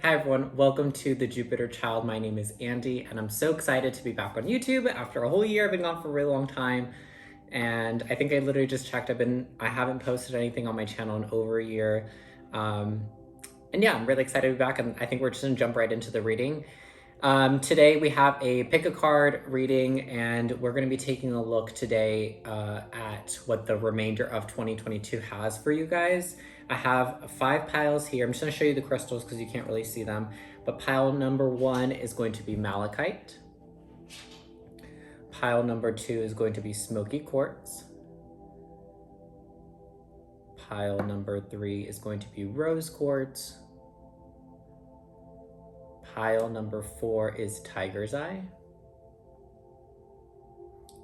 Hi everyone, welcome to The Jupiter Child. My name is Andy and I'm so excited to be back on YouTube after a whole year. I've been gone for a really long time and I think I literally just checked. I haven't posted anything on my channel in over a year. And yeah, I'm really excited to be back and I think we're just gonna jump right into the reading. Today we have a pick a card reading and we're going to be taking a look today at what the remainder of 2022 has for you guys. I have 5 piles here. I'm just going to show you the crystals because you can't really see them. But pile number 1 is going to be malachite. Pile number 2 is going to be smoky quartz. Pile number 3 is going to be rose quartz. Pile number 4 is tiger's eye.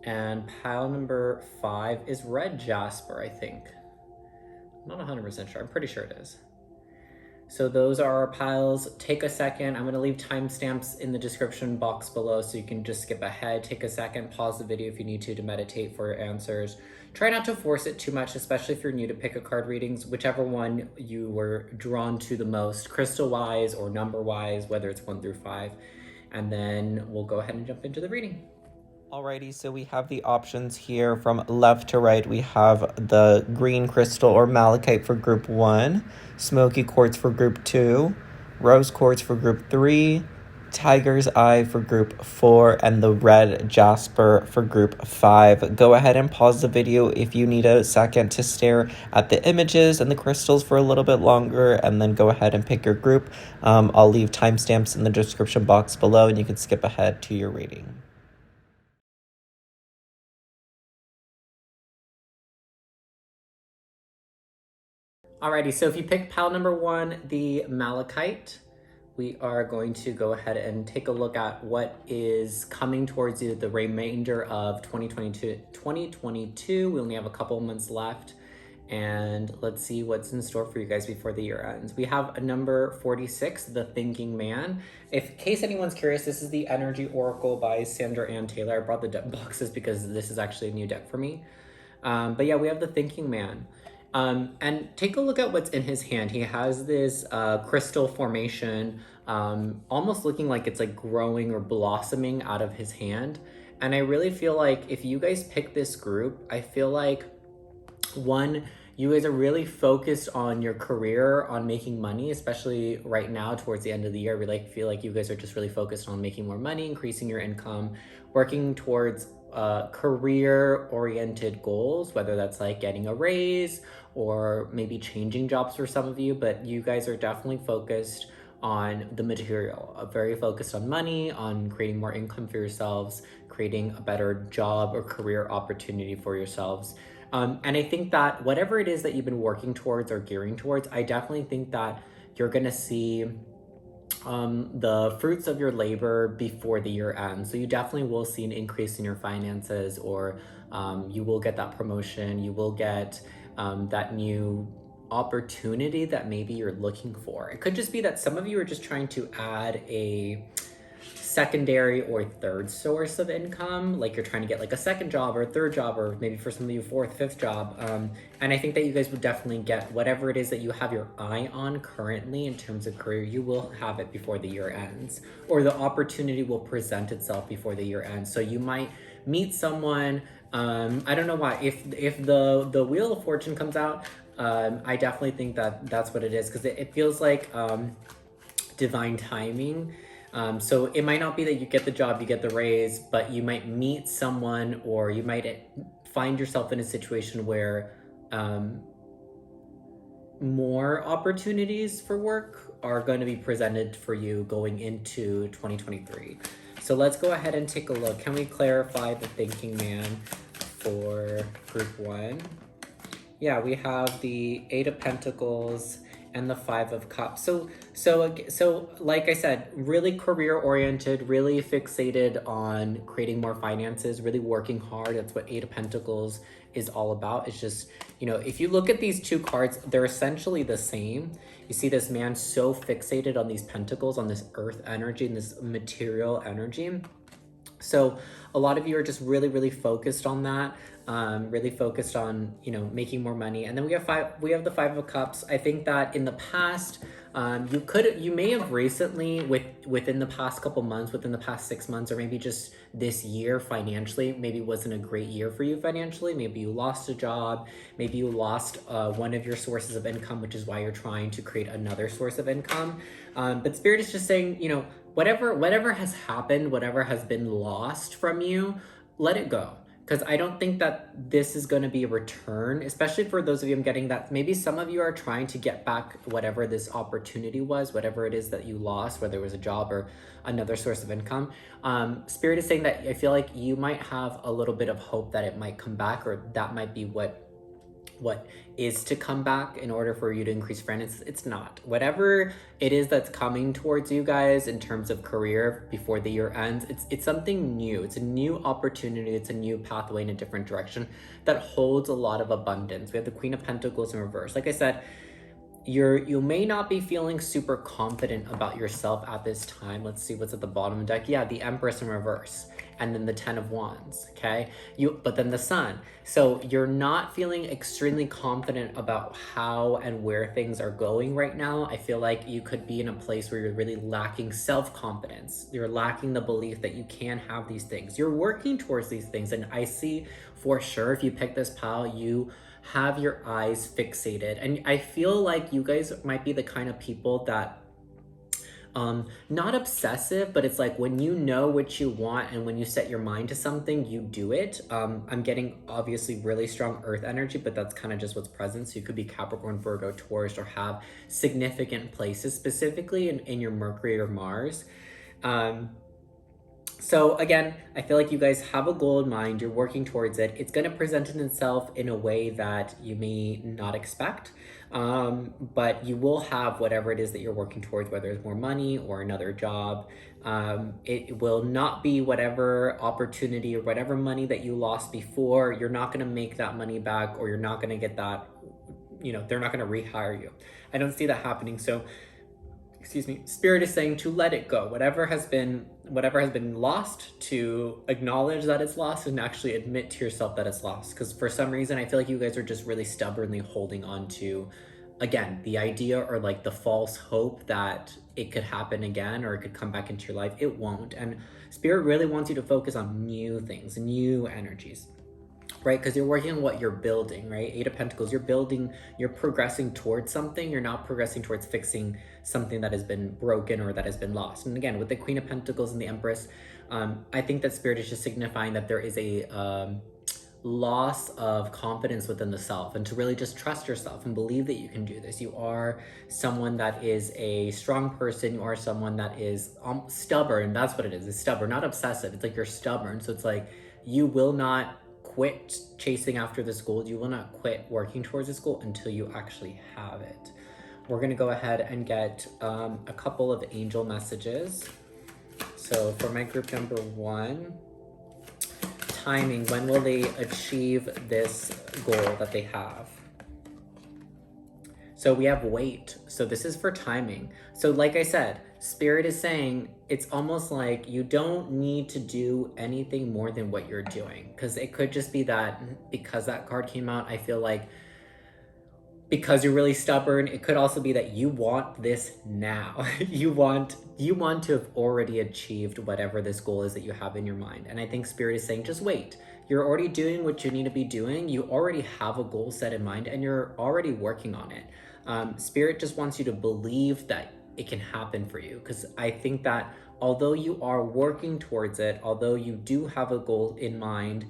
And pile number 5 is red jasper, I think. I'm not 100% sure. I'm pretty sure it is. So those are our piles. Take a second. I'm going to leave timestamps in the description box below so you can just skip ahead. Take a second, pause the video if you need to meditate for your answers. Try not to force it too much, especially if you're new to pick a card readings, whichever one you were drawn to the most, crystal-wise or number-wise, whether it's 1 through 5. And then we'll go ahead and jump into the reading. Alrighty, so we have the options here from left to right. We have the green crystal or malachite for group 1, smoky quartz for group 2, rose quartz for group 3, tiger's eye for group 4, and the red jasper for group 5. Go ahead and pause the video if you need a second to stare at the images and the crystals for a little bit longer, and then go ahead and pick your group. I'll leave timestamps in the description box below, and you can skip ahead to your reading. Alrighty, so if you pick pile number 1, the malachite, we are going to go ahead and take a look at what is coming towards you the remainder of 2022. We only have a couple months left, and let's see what's in store for you guys before the year ends. We have a number 46, the Thinking Man. In case anyone's curious, this is the Energy Oracle by Sandra Ann Taylor. I brought the deck boxes because this is actually a new deck for me. But yeah, we have the Thinking Man. And take a look at what's in his hand. He has this crystal formation, almost looking like it's like growing or blossoming out of his hand. And I really feel like if you guys pick this group, I feel like, one, you guys are really focused on your career, on making money, especially right now towards the end of the year. We feel like you guys are just really focused on making more money, increasing your income, working towards career-oriented goals, whether that's like getting a raise or maybe changing jobs for some of you, but you guys are definitely focused on the material, very focused on money, on creating more income for yourselves, creating a better job or career opportunity for yourselves. And I think that whatever it is that you've been working towards or gearing towards, I definitely think that you're gonna see the fruits of your labor before the year ends. So you definitely will see an increase in your finances, or you will get that promotion, you will get that new opportunity that maybe you're looking for. It could just be that some of you are just trying to add a secondary or third source of income, like you're trying to get like a second job or a third job, or maybe for some of you, fourth, fifth job. And I think that you guys would definitely get whatever it is that you have your eye on currently in terms of career. You will have it before the year ends, or the opportunity will present itself before the year ends. So you might meet someone. I don't know why. If the Wheel of Fortune comes out, I definitely think that that's what it is, because it feels like divine timing. So it might not be that you get the job, you get the raise, but you might meet someone, or you might find yourself in a situation where more opportunities for work are going to be presented for you going into 2023. So let's go ahead and take a look. Can we clarify the Thinking Man for group 1? Yeah, we have the 8 of Pentacles and the 5 of Cups. So like I said, really career oriented, really fixated on creating more finances, really working hard. That's what 8 of Pentacles is all about. It's just, you know, if you look at these 2 cards, they're essentially the same. You see this man so fixated on these pentacles, on this earth energy and this material energy. So a lot of you are just really, really focused on that. Really focused on, you know, making more money. And then we have the 5 of Cups. I think that in the past, You may have recently, within the past couple months, within the past 6 months, or maybe just this year financially, maybe wasn't a great year for you financially. Maybe you lost a job, maybe you lost one of your sources of income, which is why you're trying to create another source of income. But Spirit is just saying, whatever has happened, whatever has been lost from you, let it go, because I don't think that this is going to be a return, especially for those of you I'm getting that maybe some of you are trying to get back whatever this opportunity was, whatever it is that you lost, whether it was a job or another source of income. Spirit is saying that I feel like you might have a little bit of hope that it might come back, or that might be what is to come back in order for you to increase friends. It's not. Whatever it is that's coming towards you guys in terms of career before the year ends, it's something new. It's a new opportunity. It's a new pathway in a different direction that holds a lot of abundance. We have the Queen of Pentacles in reverse. Like I said, you may not be feeling super confident about yourself at this time. Let's see what's at the bottom of the deck. Yeah, the Empress in reverse, and then the 10 of Wands. Okay, but then the Sun. So you're not feeling extremely confident about how and where things are going right now. I feel like you could be in a place where you're really lacking self-confidence. You're lacking the belief that you can have these things. You're working towards these things, and I see for sure if you pick this pile, you have your eyes fixated. And I feel like you guys might be the kind of people that not obsessive, but it's like when you know what you want and when you set your mind to something, you do it. I'm getting obviously really strong earth energy, but that's kind of just what's present. So you could be Capricorn, Virgo, Taurus, or have significant places specifically in your Mercury or Mars. So again, I feel like you guys have a goal in mind, you're working towards it. It's going to present itself in a way that you may not expect, but you will have whatever it is that you're working towards, whether it's more money or another job. It will not be whatever opportunity or whatever money that you lost before. You're not going to make that money back, or you're not going to get that, they're not going to rehire you. I don't see that happening. So excuse me, Spirit is saying to let it go. Whatever has been lost, to acknowledge that it's lost and actually admit to yourself that it's lost. Because for some reason, I feel like you guys are just really stubbornly holding on to, again, the idea or like the false hope that it could happen again or it could come back into your life. It won't. And Spirit really wants you to focus on new things, new energies. Right? Because you're working on what you're building, right? Eight of Pentacles, you're progressing towards something. You're not progressing towards fixing something that has been broken or that has been lost. And again, with the Queen of Pentacles and the Empress, I think that Spirit is just signifying that there is a loss of confidence within the self, and to really just trust yourself and believe that you can do this. You are someone that is a strong person. You are someone that is stubborn. That's what it is. It's stubborn, not obsessive. It's like you're stubborn. So it's like you will not quit chasing after this goal. You will not quit working towards this goal until you actually have it. We're going to go ahead and get a couple of angel messages. So for my group number 1, timing, when will they achieve this goal that they have? So we have wait. So this is for timing. So like I said, Spirit is saying it's almost like you don't need to do anything more than what you're doing. Because it could just be that because that card came out, I feel like because you're really stubborn, it could also be that you want this now. you want to have already achieved whatever this goal is that you have in your mind. And I think Spirit is saying, just wait. You're already doing what you need to be doing. You already have a goal set in mind and you're already working on it. Spirit just wants you to believe that it can happen for you. Because I think that although you are working towards it, although you do have a goal in mind,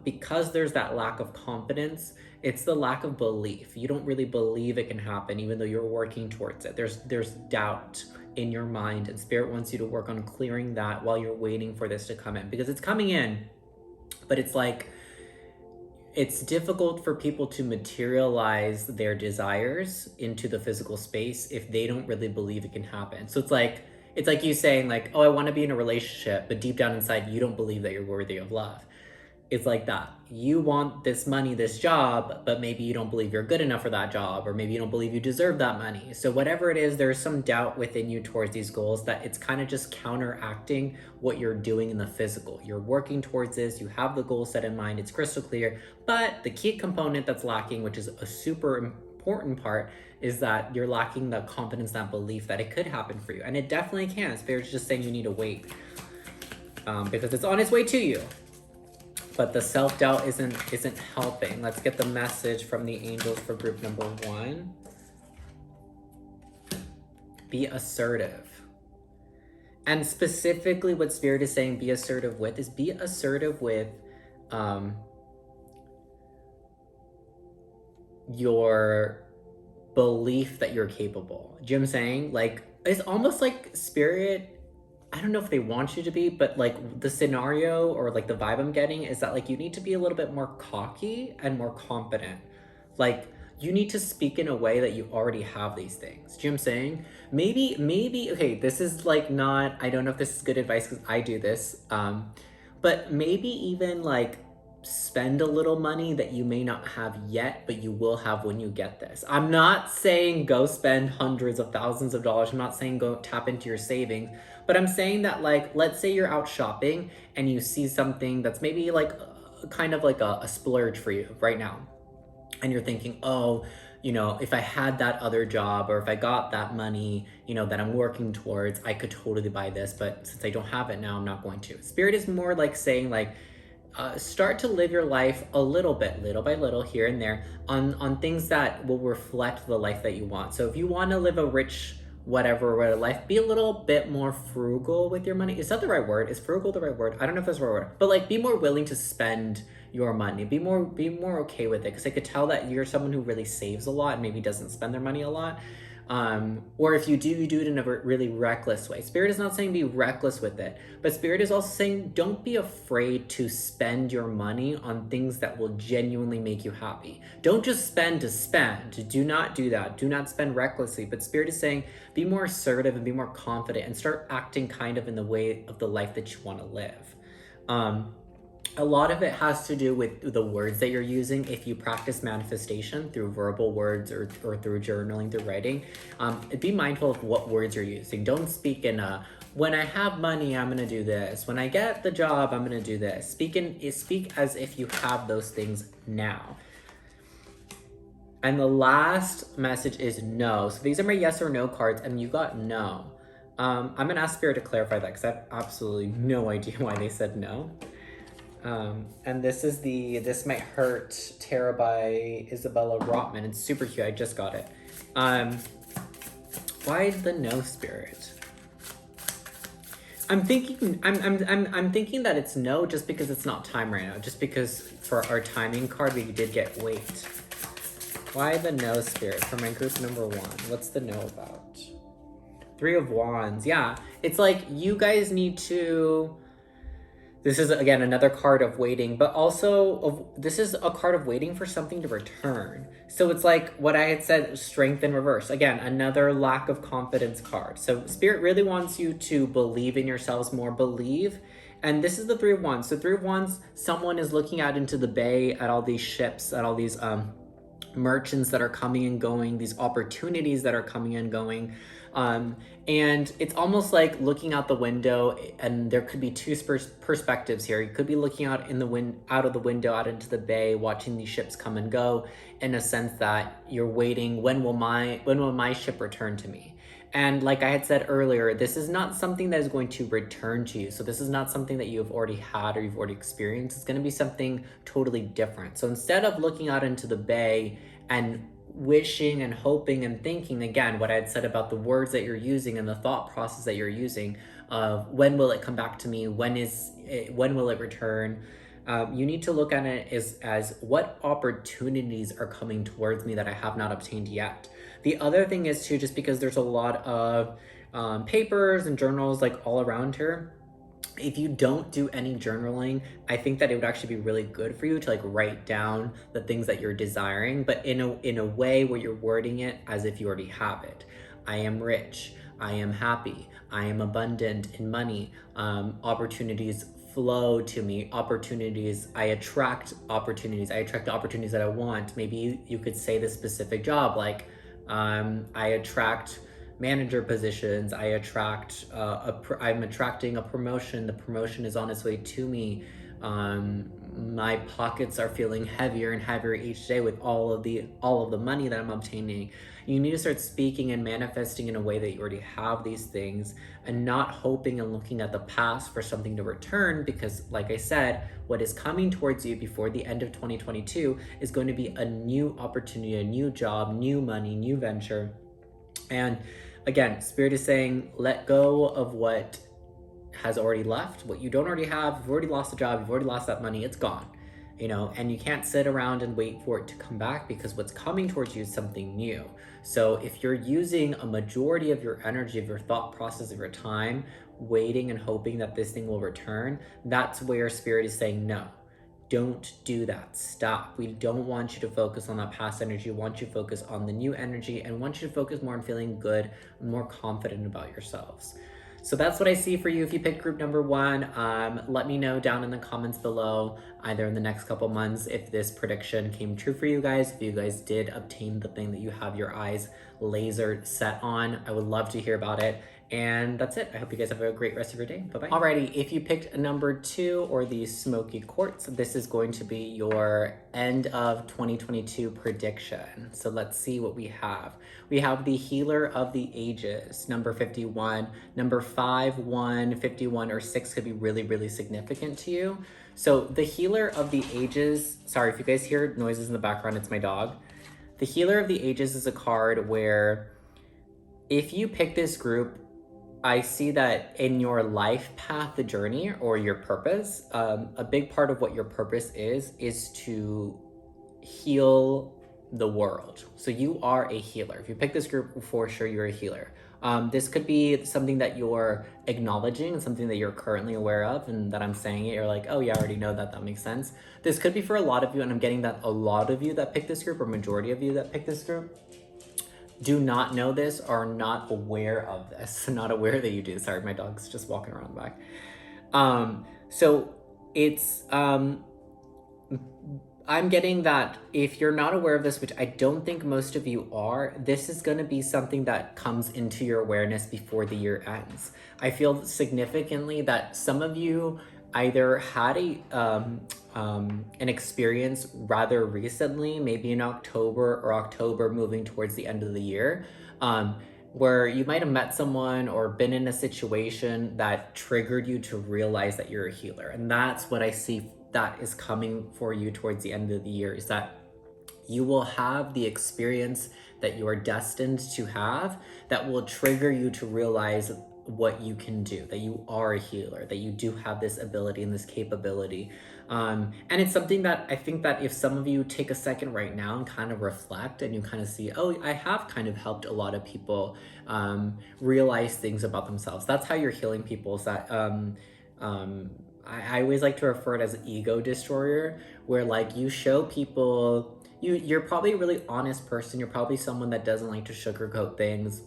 because there's that lack of confidence, it's the lack of belief. You don't really believe it can happen, even though you're working towards it. There's doubt in your mind, and Spirit wants you to work on clearing that while you're waiting for this to come in, because it's coming in, but it's like, it's difficult for people to materialize their desires into the physical space if they don't really believe it can happen. So it's like you saying like, oh, I want to be in a relationship, but deep down inside, you don't believe that you're worthy of love. It's like that. You want this money, this job, but maybe you don't believe you're good enough for that job, or maybe you don't believe you deserve that money. So whatever it is, there's some doubt within you towards these goals that it's kind of just counteracting what you're doing in the physical. You're working towards this, you have the goal set in mind, it's crystal clear, but the key component that's lacking, which is a super important part is that you're lacking the confidence, that belief that it could happen for you. And it definitely can. Spirit's just saying you need to wait because it's on its way to you. But the self-doubt isn't helping. Let's get the message from the angels for group number 1. Be assertive. And specifically what Spirit is saying be assertive with is be assertive with your belief that you're capable. Do you know what I'm saying? Like, it's almost like Spirit, I don't know if they want you to be, but like the scenario or like the vibe I'm getting is that like you need to be a little bit more cocky and more confident. Like, you need to speak in a way that you already have these things. Do you know what I'm saying? Maybe, okay, this is like not, I don't know if this is good advice because I do this, but maybe even like spend a little money that you may not have yet, but you will have when you get this. I'm not saying go spend hundreds of thousands of dollars. I'm not saying go tap into your savings, but I'm saying that like, let's say you're out shopping and you see something that's maybe like kind of like a splurge for you right now. And you're thinking, oh, you know, if I had that other job or if I got that money, you know, that I'm working towards, I could totally buy this. But since I don't have it now, I'm not going to. Spirit is more like saying like, start to live your life a little bit, little by little, here and there, on things that will reflect the life that you want. So if you want to live a rich whatever life, be a little bit more frugal with your money. Is that the right word? Is frugal the right word? I don't know if that's the right word, but like be more willing to spend your money. Be more okay with it, because I could tell that you're someone who really saves a lot and maybe doesn't spend their money a lot. Or if you do it in a really reckless way. Spirit is not saying be reckless with it, but Spirit is also saying don't be afraid to spend your money on things that will genuinely make you happy. Don't just spend to spend. Do not do that. Do not spend recklessly. But Spirit is saying be more assertive and be more confident and start acting kind of in the way of the life that you want to live. A lot of it has to do with the words that you're using. If you practice manifestation through verbal words or through journaling, through writing, be mindful of what words you're using. Don't speak in a, when I have money, I'm gonna do this. When I get the job, I'm gonna do this. Speak as if you have those things now. And the last message is no. So these are my yes or no cards, and you got no. I'm gonna ask Spirit to clarify that because I have absolutely no idea why they said no. And this is This Might Hurt Tarot by Isabella Rotman. It's super cute. I just got it. Why the no, Spirit? I'm thinking that it's no just because it's not time right now. Just because for our timing card we did get wait. Why the no, Spirit, for my group number 1? What's the no about? 3 of Wands. Yeah, it's like you guys need to. This is, again, another card of waiting, but also this is a card of waiting for something to return. So it's like what I had said, strength in reverse. Again, another lack of confidence card. So Spirit really wants you to believe in yourselves more, believe. And this is the 3 of Wands. So 3 of Wands, someone is looking out into the bay at all these ships, at all these merchants that are coming and going, these opportunities that are coming and going. And it's almost like looking out the window, and there could be 2 perspectives here. You could be looking out out of the window, out into the bay, watching these ships come and go, in a sense that you're waiting, when will my ship return to me? And like I had said earlier, this is not something that is going to return to you. So this is not something that you have already had or you've already experienced. It's going to be something totally different. So instead of looking out into the bay and wishing and hoping and thinking, again, what I had said about the words that you're using and the thought process that you're using of when will it come back to me? When will it return? You need to look at it as what opportunities are coming towards me that I have not obtained yet. The other thing is too, just because there's a lot of papers and journals like all around here, if you don't do any journaling, I think that it would actually be really good for you to like write down the things that you're desiring, but in a way where you're wording it as if you already have it. I am rich. I am happy. I am abundant in money. Opportunities flow to me. I attract opportunities. I attract the opportunities that I want. Maybe you could say the specific job, like I attract manager positions. I'm attracting a promotion. The promotion is on its way to me. My pockets are feeling heavier and heavier each day with all of the money that I'm obtaining. You need to start speaking and manifesting in a way that you already have these things, and not hoping and looking at the past for something to return, because like I said, what is coming towards you before the end of 2022 is going to be a new opportunity, a new job, new money, new venture. And again, Spirit is saying, let go of what has already left, what you don't already have. You've already lost a job, you've already lost that money, it's gone. And you can't sit around and wait for it to come back, because what's coming towards you is something new. So if you're using a majority of your energy, of your thought process, of your time, waiting and hoping that this thing will return, that's where Spirit is saying, no, don't do that. Stop. We don't want you to focus on that past energy. We want you to focus on the new energy, and want you to focus more on feeling good, more confident about yourselves. So that's what I see for you if you picked group number 1. Let me know down in the comments below, either in the next couple months, if this prediction came true for you guys, if you guys did obtain the thing that you have your eyes laser set on. I would love to hear about it. And that's it. I hope you guys have a great rest of your day. Bye-bye. Alrighty, if you picked number 2, or the smoky quartz, this is going to be your end of 2022 prediction. So let's see what we have. We have the Healer of the Ages, number 51. Number 5, 1, 51, or 6 could be really, really significant to you. So the Healer of the Ages, sorry if you guys hear noises in the background, it's my dog. The Healer of the Ages is a card where if you pick this group, I see that in your life path, the journey, or your purpose, a big part of what your purpose is to heal the world. So you are a healer. If you pick this group, for sure you're a healer. This could be something that you're acknowledging, something that you're currently aware of, and that I'm saying it, you're like, oh yeah, I already know that, that makes sense. This could be for a lot of you, and I'm getting that a lot of you that pick this group, or majority of you that pick this group, do not know this, are not aware of this, not aware that you do. Sorry, my dog's just walking around the back. So it's, I'm getting that if you're not aware of this, which I don't think most of you are, this is going to be something that comes into your awareness before the year ends. I feel significantly that some of you either had an experience rather recently, maybe in October moving towards the end of the year, where you might have met someone or been in a situation that triggered you to realize that you're a healer. And that's what I see that is coming for you towards the end of the year, is that you will have the experience that you are destined to have that will trigger you to realize what you can do, that you are a healer, that you do have this ability and this capability. And it's something that I think that if some of you take a second right now and kind of reflect, and you kind of see, oh, I have kind of helped a lot of people realize things about themselves. That's how you're healing people, is that I always like to refer it as an ego destroyer, where like you show people, you're probably a really honest person. You're probably someone that doesn't like to sugarcoat things.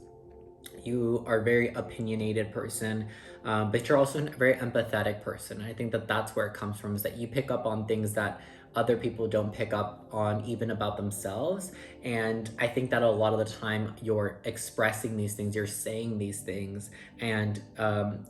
You are a very opinionated person, but you're also a very empathetic person. And I think that that's where it comes from, is that you pick up on things that other people don't pick up on, even about themselves. And I think that a lot of the time you're expressing these things, you're saying these things, and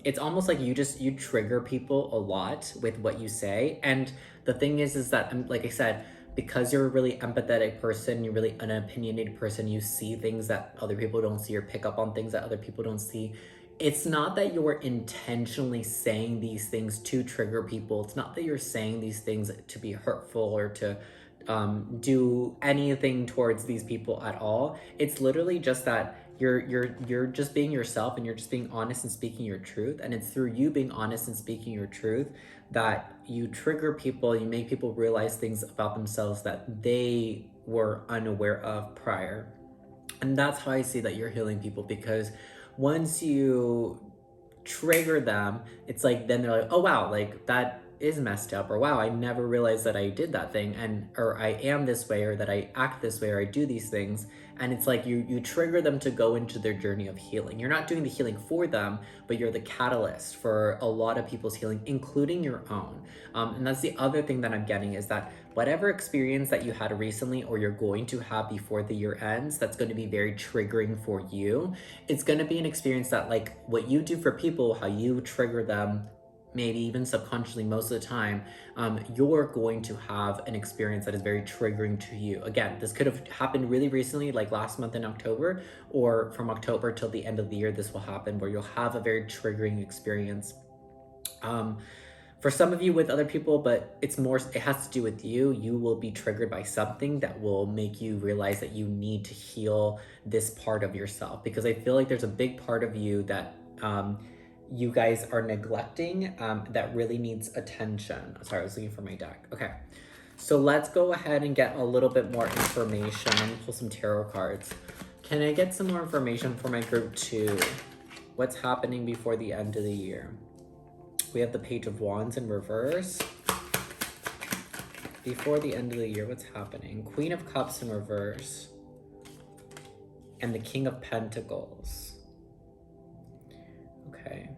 it's almost like you trigger people a lot with what you say. And the thing is that, like I said, because you're a really empathetic person, you're really an opinionated person, you see things that other people don't see, or pick up on things that other people don't see. It's not that you're intentionally saying these things to trigger people. It's not that you're saying these things to be hurtful or to do anything towards these people at all. It's literally just that you're just being yourself, and you're just being honest and speaking your truth. And it's through you being honest and speaking your truth that you trigger people, you make people realize things about themselves that they were unaware of prior. And that's how I see that you're healing people, because once you trigger them, it's like, then they're like, oh wow, like that is messed up, or wow, I never realized that I did that thing, and or I am this way, or that I act this way, or I do these things. And it's like you trigger them to go into their journey of healing. You're not doing the healing for them, but you're the catalyst for a lot of people's healing, including your own. And that's the other thing that I'm getting, is that whatever experience that you had recently, or you're going to have before the year ends, that's going to be very triggering for you. It's going to be an experience that, like what you do for people, how you trigger them, maybe even subconsciously most of the time, you're going to have an experience that is very triggering to you. Again, this could have happened really recently, like last month in October, or from October till the end of the year, this will happen where you'll have a very triggering experience. For some of you with other people, but it has to do with you. You will be triggered by something that will make you realize that you need to heal this part of yourself, because I feel like there's a big part of you that you guys are neglecting, that really needs attention. Sorry, I was looking for my deck. Okay, so let's go ahead and get a little bit more information. Let me pull some tarot cards. Can I get some more information for my group 2? What's happening before the end of the year? We have the Page of Wands in reverse. Before the end of the year, what's happening? Queen of Cups in reverse. And the King of Pentacles. Okay.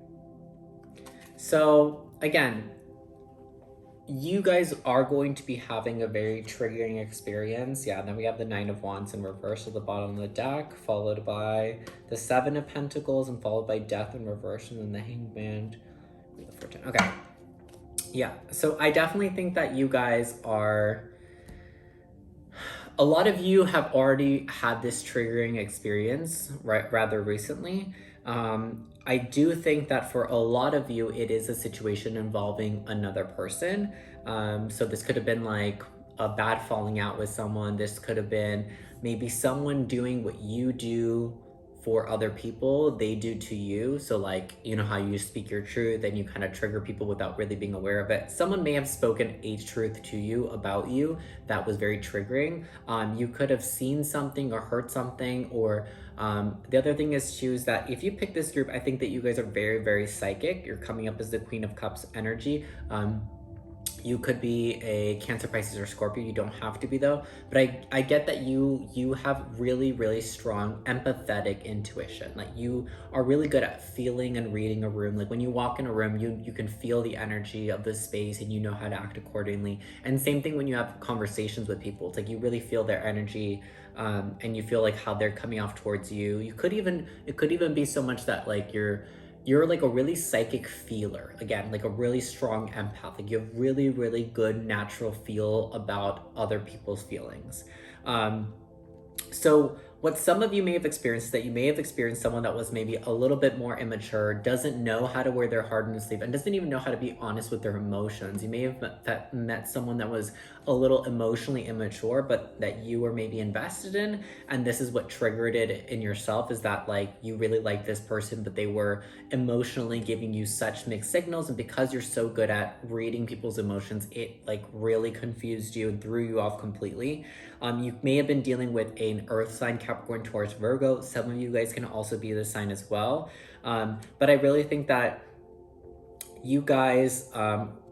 So, again, you guys are going to be having a very triggering experience. Yeah, and then we have the Nine of Wands in reverse at the bottom of the deck, followed by the Seven of Pentacles, and followed by Death in reverse, and then the Hanged. Okay. Yeah, so I definitely think that you guys are... A lot of you have already had this triggering experience, right, rather recently. I do think that for a lot of you, it is a situation involving another person. So this could have been like a bad falling out with someone. This could have been maybe someone doing what you do for other people, they do to you. So like, you know how you speak your truth and you kind of trigger people without really being aware of it. Someone may have spoken a truth to you about you that was very triggering. You could have seen something or heard something, or the other thing is too, is that if you pick this group, I think that you guys are very, very psychic. You're coming up as the Queen of Cups energy. You could be a Cancer, Pisces, or Scorpio. You don't have to be though. But I get that you have really, really strong empathetic intuition. Like you are really good at feeling and reading a room. Like when you walk in a room, you can feel the energy of the space and you know how to act accordingly. And same thing when you have conversations with people. It's like you really feel their energy, and you feel like how they're coming off towards you. It could even be so much that like you're like a really psychic feeler. Again, like a really strong empath. Like you have really, really good natural feel about other people's feelings. So what some of you may have experienced is that you may have experienced someone that was maybe a little bit more immature, doesn't know how to wear their heart on the sleeve, and doesn't even know how to be honest with their emotions. You may have met someone that was a little emotionally immature, but that you were maybe invested in, and this is what triggered it in yourself, is that like you really like this person, but they were emotionally giving you such mixed signals, and because you're so good at reading people's emotions, it like really confused you and threw you off completely. You may have been dealing with an earth sign, Capricorn, Taurus, Virgo. Some of you guys can also be this sign as well. But I really think that you guys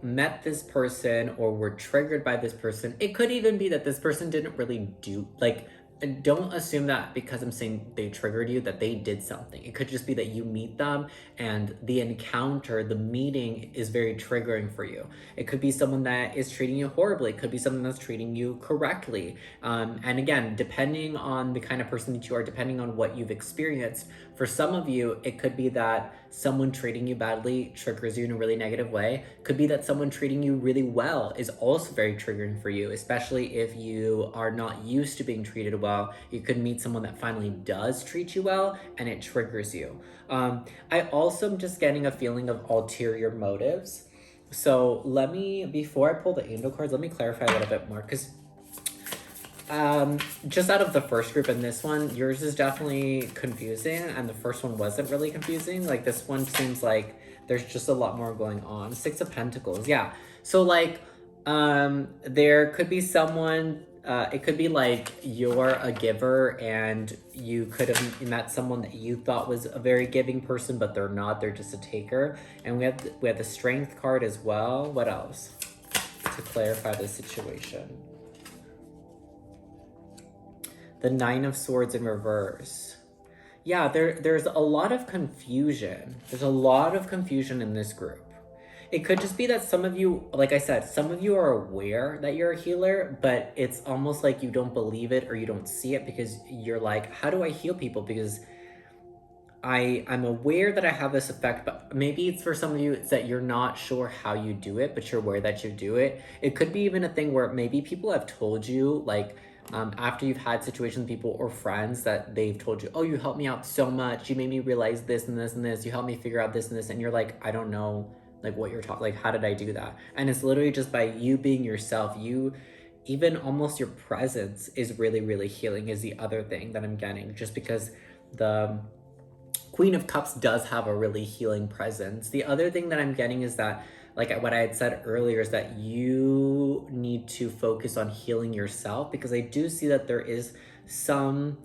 met this person or were triggered by this person. It could even be that this person didn't really do, like, don't assume that because I'm saying they triggered you that they did something. It could just be that you meet them and the encounter, the meeting is very triggering for you. It could be someone that is treating you horribly. It could be someone that's treating you correctly. And again, depending on the kind of person that you are, depending on what you've experienced, for some of you, it could be that someone treating you badly triggers you in a really negative way. Could be that someone treating you really well is also very triggering for you, especially if you are not used to being treated well. You could meet someone that finally does treat you well and it triggers you. I also am just getting a feeling of ulterior motives. So before I pull the angel cards, let me clarify a little bit more, because just out of the first group and this one, yours is definitely confusing, and the first one wasn't really confusing. Like this one seems like there's just a lot more going on. Six of Pentacles, yeah. So like, there could be someone, it could be like you're a giver and you could have met someone that you thought was a very giving person, but they're not, they're just a taker. And we have the Strength card as well. What else to clarify the situation? The Nine of Swords in reverse. Yeah, there's a lot of confusion. There's a lot of confusion in this group. It could just be that some of you, like I said, some of you are aware that you're a healer, but it's almost like you don't believe it or you don't see it, because you're like, how do I heal people? Because I'm aware that I have this effect, but maybe it's for some of you, it's that you're not sure how you do it, but you're aware that you do it. It could be even a thing where maybe people have told you, like, after you've had situations with people or friends that they've told you, oh, you helped me out so much. You made me realize this and this and this. You helped me figure out this and this. And you're like, I don't know, like, what you're talking, like, how did I do that? And it's literally just by you being yourself. You, even almost your presence is really, really healing, is the other thing that I'm getting, just because the Queen of Cups does have a really healing presence. The other thing that I'm getting is that, like what I had said earlier, is that you need to focus on healing yourself, because I do see that there is some,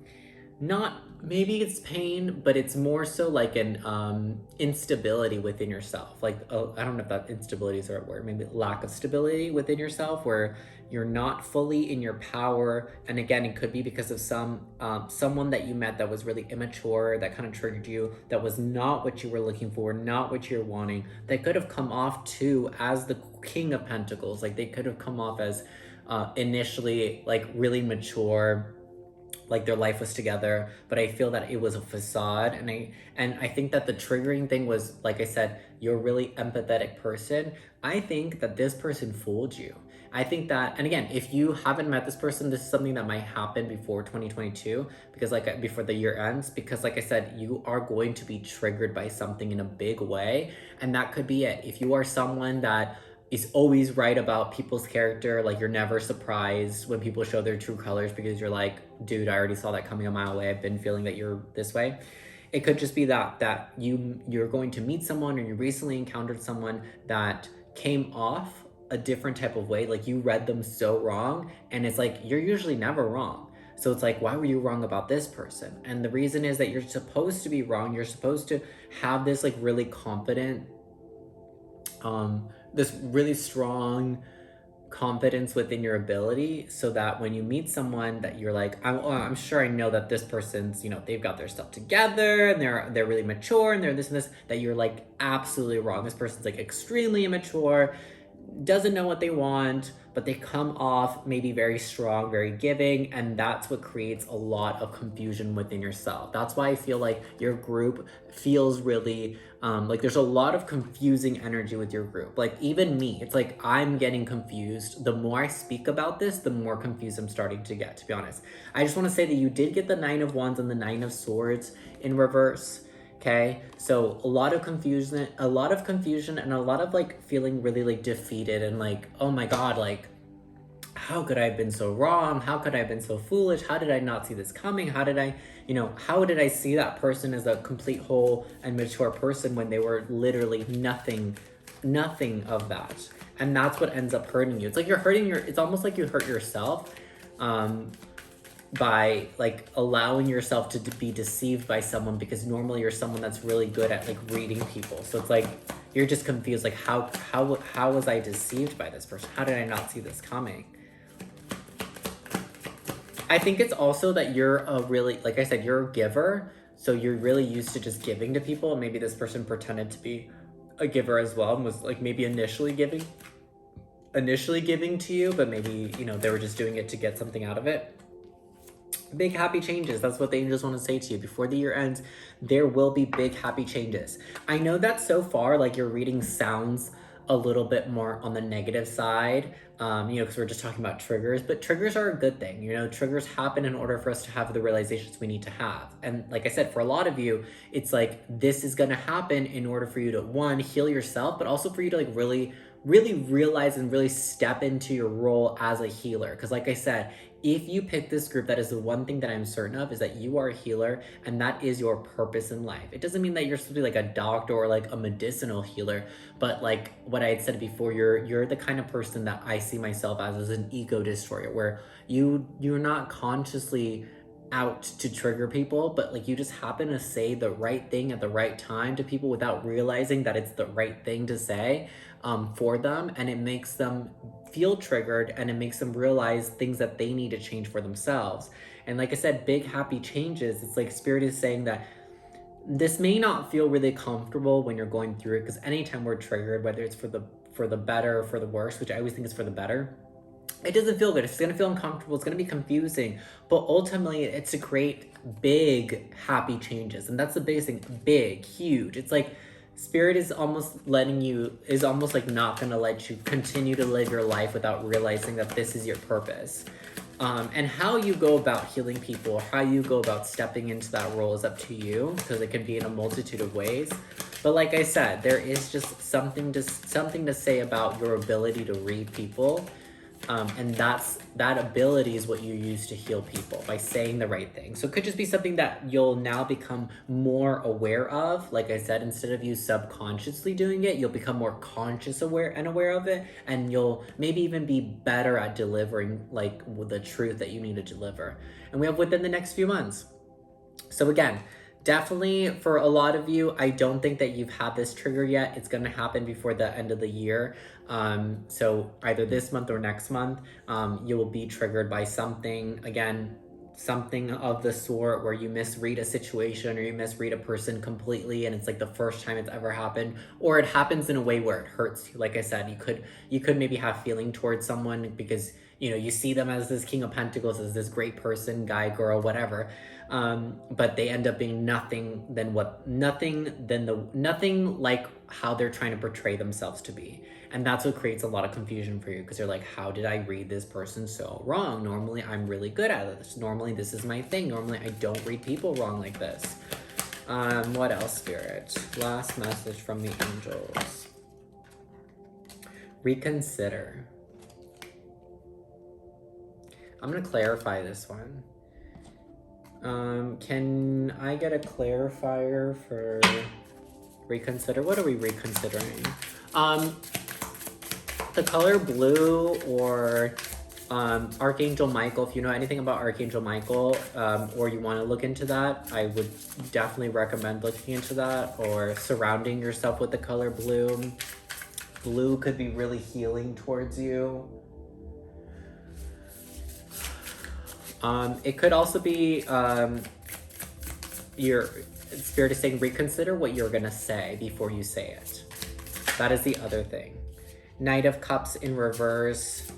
not, maybe it's pain, but it's more so like an instability within yourself. Like, I don't know if that instability is the right word, maybe lack of stability within yourself, where you're not fully in your power. And again, it could be because of someone that you met that was really immature, that kind of triggered you, that was not what you were looking for, not what you're wanting. They could have come off too as the King of Pentacles. Like, they could have come off as initially like really mature, like their life was together, but I feel that it was a facade. And I think that the triggering thing was, like I said, you're a really empathetic person. I think that this person fooled you. I think that, and again, if you haven't met this person, this is something that might happen before 2022, because like before the year ends, because like I said, you are going to be triggered by something in a big way. And that could be it. If you are someone that is always right about people's character, like you're never surprised when people show their true colors, because you're like, dude, I already saw that coming a mile away. I've been feeling that you're this way. It could just be that you're going to meet someone, or you recently encountered someone that came off a different type of way. Like, you read them so wrong, and it's like, you're usually never wrong. So it's like, why were you wrong about this person? And the reason is that you're supposed to be wrong. You're supposed to have this like really confident, this really strong confidence within your ability, so that when you meet someone that you're like, I'm sure I know that this person's, they've got their stuff together, and they're really mature, and they're this and this, that you're like, absolutely wrong. This person's like extremely immature, doesn't know what they want, but they come off maybe very strong, very giving, and that's what creates a lot of confusion within yourself. That's why I feel like your group feels really like there's a lot of confusing energy with your group. Like, even me, it's like I'm getting confused. The more I speak about this, the more confused I'm starting to get, to be honest. I just want to say that you did get the 9 of Wands and the 9 of Swords in reverse. Okay, so a lot of confusion, and a lot of like feeling really like defeated, and like, oh my God, like, how could I have been so wrong? How could I have been so foolish? How did I not see this coming? How did I see that person as a complete whole and mature person when they were literally nothing of that? And that's what ends up hurting you. It's like it's almost like you hurt yourself, by like allowing yourself to be deceived by someone, because normally you're someone that's really good at like reading people. So it's like you're just confused, like, how was I deceived by this person? How did I not see this coming? I think it's also that you're a really, like I said, you're a giver, so you're really used to just giving to people, and maybe this person pretended to be a giver as well, and was like maybe initially giving to you, but maybe they were just doing it to get something out of it. Big happy changes. That's what the angels want to say to you. Before the year ends, there will be big happy changes. I know that so far, like, your reading sounds a little bit more on the negative side, because we're just talking about triggers, but triggers are a good thing. Triggers happen in order for us to have the realizations we need to have. And like I said, for a lot of you, it's like, this is going to happen in order for you to, one, heal yourself, but also for you to like really realize and really step into your role as a healer. Because like I said, if you pick this group, that is the one thing that I'm certain of, is that you are a healer, and that is your purpose in life. It doesn't mean that you're supposed to be like a doctor or like a medicinal healer, but like what I had said before, you're the kind of person that I see myself as an ego destroyer, where you're not consciously out to trigger people, but like you just happen to say the right thing at the right time to people without realizing that it's the right thing to say for them, and it makes them feel triggered, and it makes them realize things that they need to change for themselves. And like I said, big happy changes. It's like Spirit is saying that this may not feel really comfortable when you're going through it, because anytime we're triggered, whether it's for the better or for the worse, which I always think is for the better, it doesn't feel good. It's going to feel uncomfortable. It's going to be confusing. But ultimately, it's a great, big, happy changes. And that's the biggest thing. Big, huge. It's like spirit is almost like not going to let you continue to live your life without realizing that this is your purpose. And how you go about healing people, how you go about stepping into that role is up to you, because it can be in a multitude of ways. But like I said, there is just something to say about your ability to read people. And that ability is what you use to heal people, by saying the right thing. So it could just be something that you'll now become more aware of. Like I said, instead of you subconsciously doing it, you'll become more conscious aware of it, and you'll maybe even be better at delivering like the truth that you need to deliver. And we have within the next few months. So again, definitely for a lot of you, I don't think that you've had this trigger yet. It's going to happen before the end of the year. So either this month or next month, you will be triggered by something, again, something of the sort where you misread a situation or you misread a person completely, and it's like the first time it's ever happened, or it happens in a way where it hurts you. Like I said, you could maybe have feeling towards someone because, you know, you see them as this King of Pentacles, as this great person, guy, girl, whatever. But they end up being nothing like how they're trying to portray themselves to be. And that's what creates a lot of confusion for you, because you're like, how did I read this person so wrong? Normally I'm really good at this. Normally this is my thing. Normally I don't read people wrong like this. What else, Spirit? Last message from the angels. Reconsider. I'm gonna clarify this one. Can I get a clarifier for reconsider? What are we reconsidering? The color blue, or Archangel Michael. If you know anything about Archangel Michael, or you want to look into that, I would definitely recommend looking into that, or surrounding yourself with the color blue. Blue could be really healing towards you. It could also be your spirit is saying reconsider what you're gonna say before you say it. That is the other thing. Knight of Cups in reverse.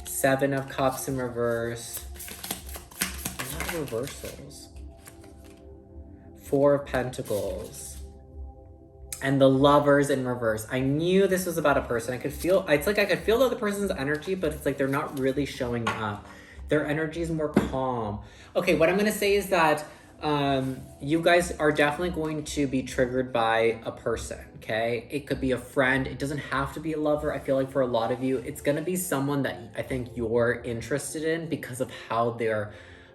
Seven of Cups in reverse. A lot of reversals. Four of Pentacles. And the Lovers in reverse. I knew this was about a person. I could feel the other person's energy, but it's like they're not really showing up. Their energy is more calm. Okay, what I'm gonna say is that you guys are definitely going to be triggered by a person, okay? It could be a friend. It doesn't have to be a lover. I feel like for a lot of you, it's gonna be someone that I think you're interested in because of how they're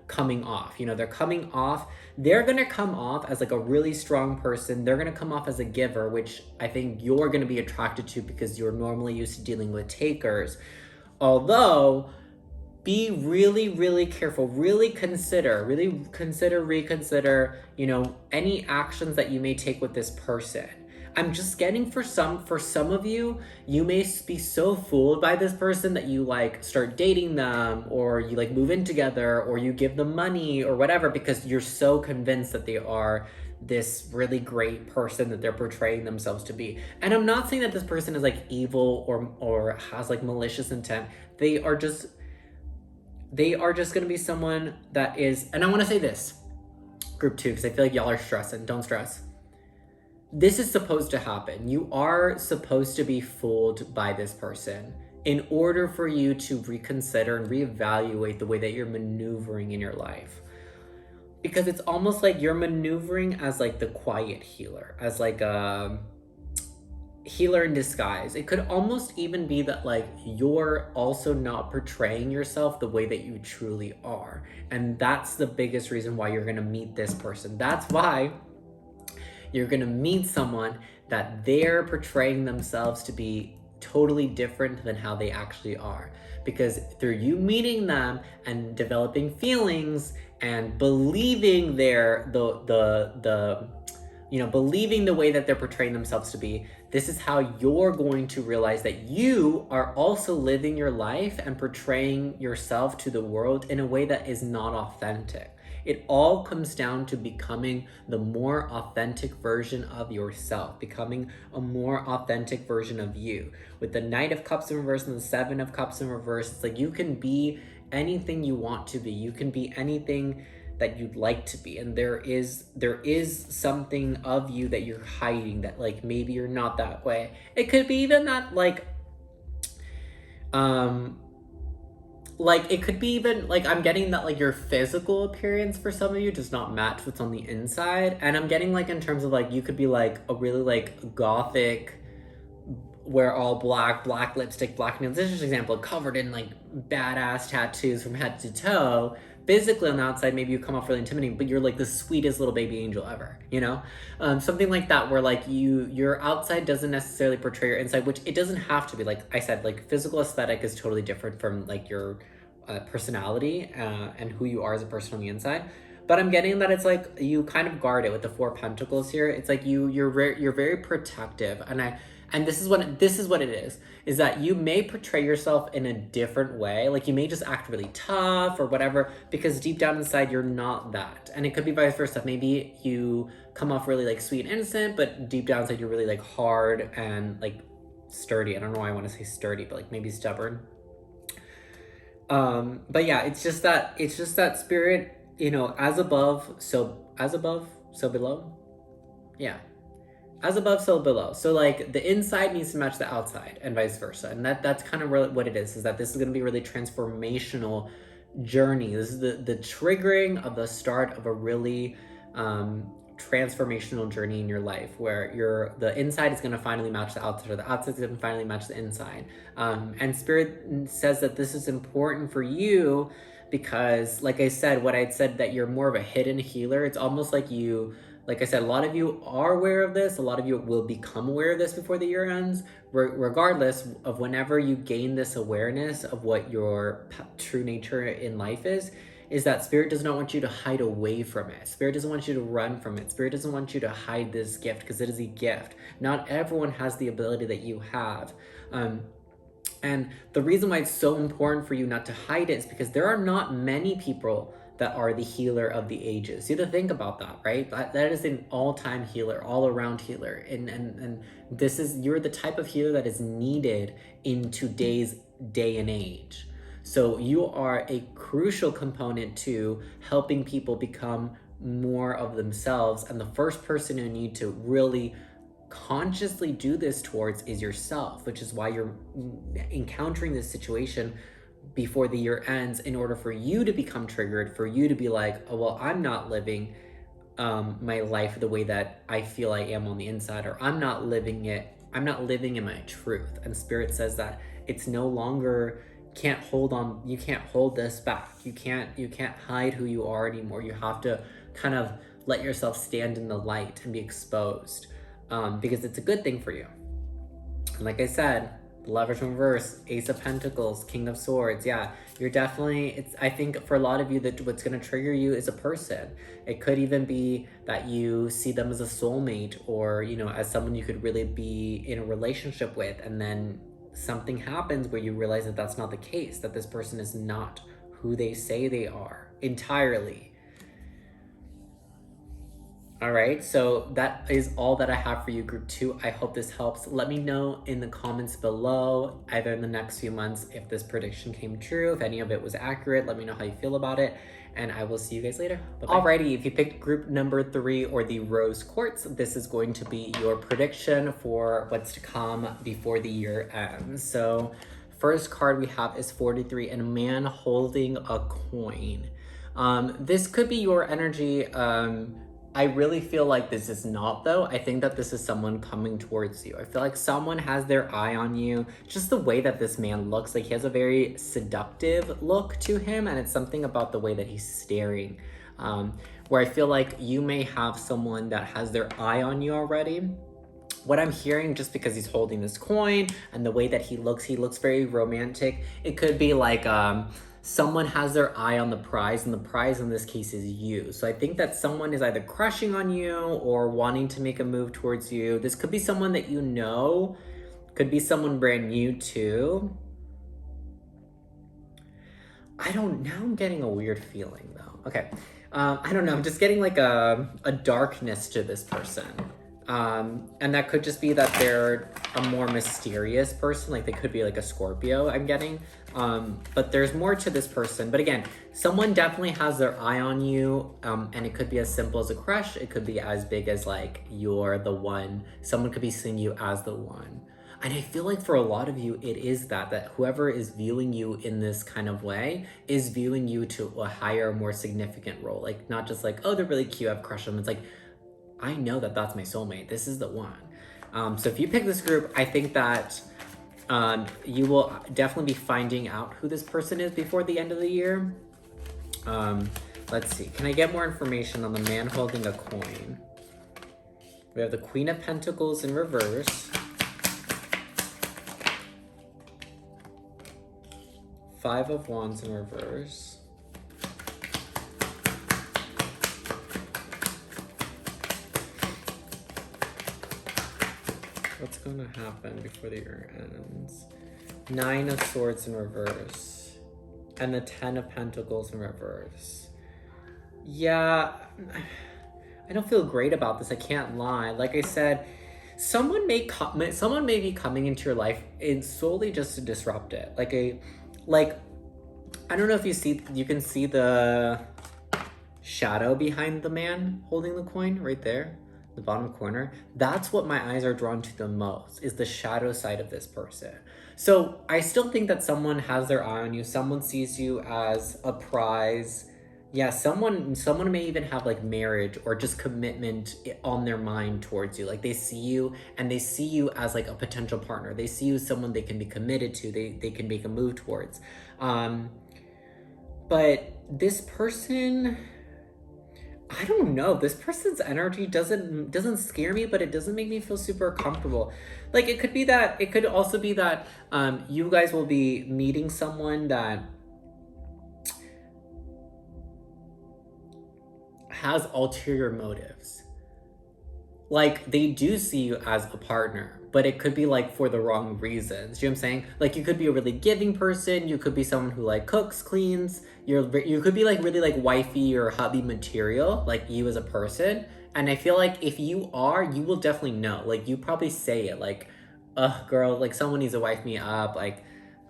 coming off. You know, they're coming off. They're gonna come off as like a really strong person. They're gonna come off as a giver, which I think you're gonna be attracted to because you're normally used to dealing with takers. Although, be really, really careful. Reconsider, you know, any actions that you may take with this person. I'm just getting for some of you, you may be so fooled by this person that you like start dating them, or you like move in together, or you give them money or whatever, because you're so convinced that they are this really great person that they're portraying themselves to be. And I'm not saying that this person is like evil or has like malicious intent. They are just gonna be someone that is, and I wanna say this, group 2, because I feel like y'all are stressing. Don't stress. This is supposed to happen. You are supposed to be fooled by this person in order for you to reconsider and reevaluate the way that you're maneuvering in your life. Because it's almost like you're maneuvering as like the quiet healer, as like a healer in disguise. It could almost even be that like you're also not portraying yourself the way that you truly are. And that's the biggest reason why you're gonna meet this person. That's why you're gonna meet someone that they're portraying themselves to be totally different than how they actually are. Because through you meeting them and developing feelings and believing believing the way that they're portraying themselves to be, this is how you're going to realize that you are also living your life and portraying yourself to the world in a way that is not authentic, It all comes down to becoming the more authentic version of yourself, becoming a more authentic version of you. With the Knight of Cups in reverse and the Seven of Cups in reverse, it's like you can be anything you want to be. You can be anything that you'd like to be, and there is something of you that you're hiding, that like maybe you're not that way. It could be even that like it could be even like, I'm getting that like your physical appearance for some of you does not match what's on the inside, and I'm getting like in terms of like you could be like a really like gothic, wear all black lipstick, black nails. This is just an example, covered in like badass tattoos from head to toe. Physically on the outside, maybe you come off really intimidating, but you're like the sweetest little baby angel ever, you know? Something like that, where like your outside doesn't necessarily portray your inside, which it doesn't have to be. Like I said, like physical aesthetic is totally different from like your personality and who you are as a person on the inside. But I'm getting that it's like you kind of guard it with the Four of Pentacles here. It's like you're very protective, and this is what it is that you may portray yourself in a different way. Like you may just act really tough or whatever, because deep down inside you're not that. And it could be vice versa. Maybe you come off really like sweet and innocent, but deep down inside you're really like hard and like sturdy. I don't know why I want to say sturdy, but like maybe stubborn. But yeah, it's just that spirit, you know, as above, so below. Yeah. As above, so below. So like the inside needs to match the outside and vice versa. And that's kind of really what it is that this is going to be a really transformational journey. This is the triggering of the start of a really transformational journey in your life, where the inside is going to finally match the outside, or the outside is going to finally match the inside. And Spirit says that this is important for you because, like I said, what I'd said, that you're more of a hidden healer. It's almost like you, like I said, a lot of you are aware of this. A lot of you will become aware of this before the year ends, regardless of whenever you gain this awareness of what your true nature in life is that Spirit does not want you to hide away from it. Spirit doesn't want you to run from it. Spirit doesn't want you to hide this gift, because it is a gift. Not everyone has the ability that you have. And the reason why it's so important for you not to hide it is because there are not many people that are the healer of the ages. You have to think about that, right? That is an all-time healer, all-around healer. And this is, you're the type of healer that is needed in today's day and age. So you are a crucial component to helping people become more of themselves. And the first person you need to really consciously do this towards is yourself, which is why you're encountering this situation before the year ends, in order for you to become triggered, for you to be like, oh, well, I'm not living my life the way that I feel I am on the inside, or I'm not living in my truth. And Spirit says that it's no longer, you can't hold this back. You can't hide who you are anymore. You have to kind of let yourself stand in the light and be exposed, because it's a good thing for you. And like I said, Lovers in reverse, Ace of Pentacles, King of Swords. Yeah, you're definitely, I think for a lot of you, that what's going to trigger you is a person. It could even be that you see them as a soulmate, or, you know, as someone you could really be in a relationship with, and then something happens where you realize that that's not the case, that this person is not who they say they are entirely. All right, so that is all that I have for you, Group 2. I hope this helps. Let me know in the comments below, either in the next few months, if this prediction came true, if any of it was accurate. Let me know how you feel about it, and I will see you guys later. Bye-bye. Alrighty, if you picked group number 3 or the Rose Quartz, this is going to be your prediction for what's to come before the year ends. So first card we have is 43, and a man holding a coin. This could be your energy. I really feel like this is not, though. I think that this is someone coming towards you. I feel like someone has their eye on you. Just the way that this man looks, like he has a very seductive look to him, and it's something about the way that he's staring, where I feel like you may have someone that has their eye on you already. What I'm hearing, just because he's holding this coin and the way that he looks very romantic. It could be like, someone has their eye on the prize, and the prize in this case is you. So I think that someone is either crushing on you or wanting to make a move towards you. This could be someone that you know, could be someone brand new too. Now I'm getting a weird feeling though. Okay, I don't know, I'm just getting like a darkness to this person. And that could just be that they're a more mysterious person, like they could be like a Scorpio, I'm getting. But there's more to this person. But again, someone definitely has their eye on you, and it could be as simple as a crush. It could be as big as like you're the one. Someone could be seeing you as the one. And I feel like for a lot of you, it is that whoever is viewing you in this kind of way is viewing you to a higher, more significant role. Like, not just like, oh, they're really cute, I have a crush on them. It's like, I know that that's my soulmate. This is the one. So if you pick this group, I think that you will definitely be finding out who this person is before the end of the year. Let's see. Can I get more information on the man holding a coin? We have the Queen of Pentacles in reverse. Five of Wands in reverse. What's going to happen before the year ends? Nine of Swords in reverse. And the Ten of Pentacles in reverse. Yeah, I don't feel great about this. I can't lie. Like I said, someone may be coming into your life solely just to disrupt it. Like, I don't know if you can see the shadow behind the man holding the coin right there, the bottom corner. That's what my eyes are drawn to the most, is the shadow side of this person. So I still think that someone has their eye on you. Someone sees you as a prize. Yeah, someone may even have like marriage or just commitment on their mind towards you. Like they see you and they see you as like a potential partner. They see you as someone they can be committed to, they can make a move towards. But this person, I don't know. This person's energy doesn't scare me, but it doesn't make me feel super comfortable. Like it could also be that you guys will be meeting someone that has ulterior motives. Like they do see you as a partner, but it could be like for the wrong reasons. You know what I'm saying? Like you could be a really giving person. You could be someone who like cooks, cleans. You could be like really like wifey or hubby material, like you as a person. And I feel like if you are, you will definitely know. Like you probably say it like, girl, like someone needs to wife me up. Like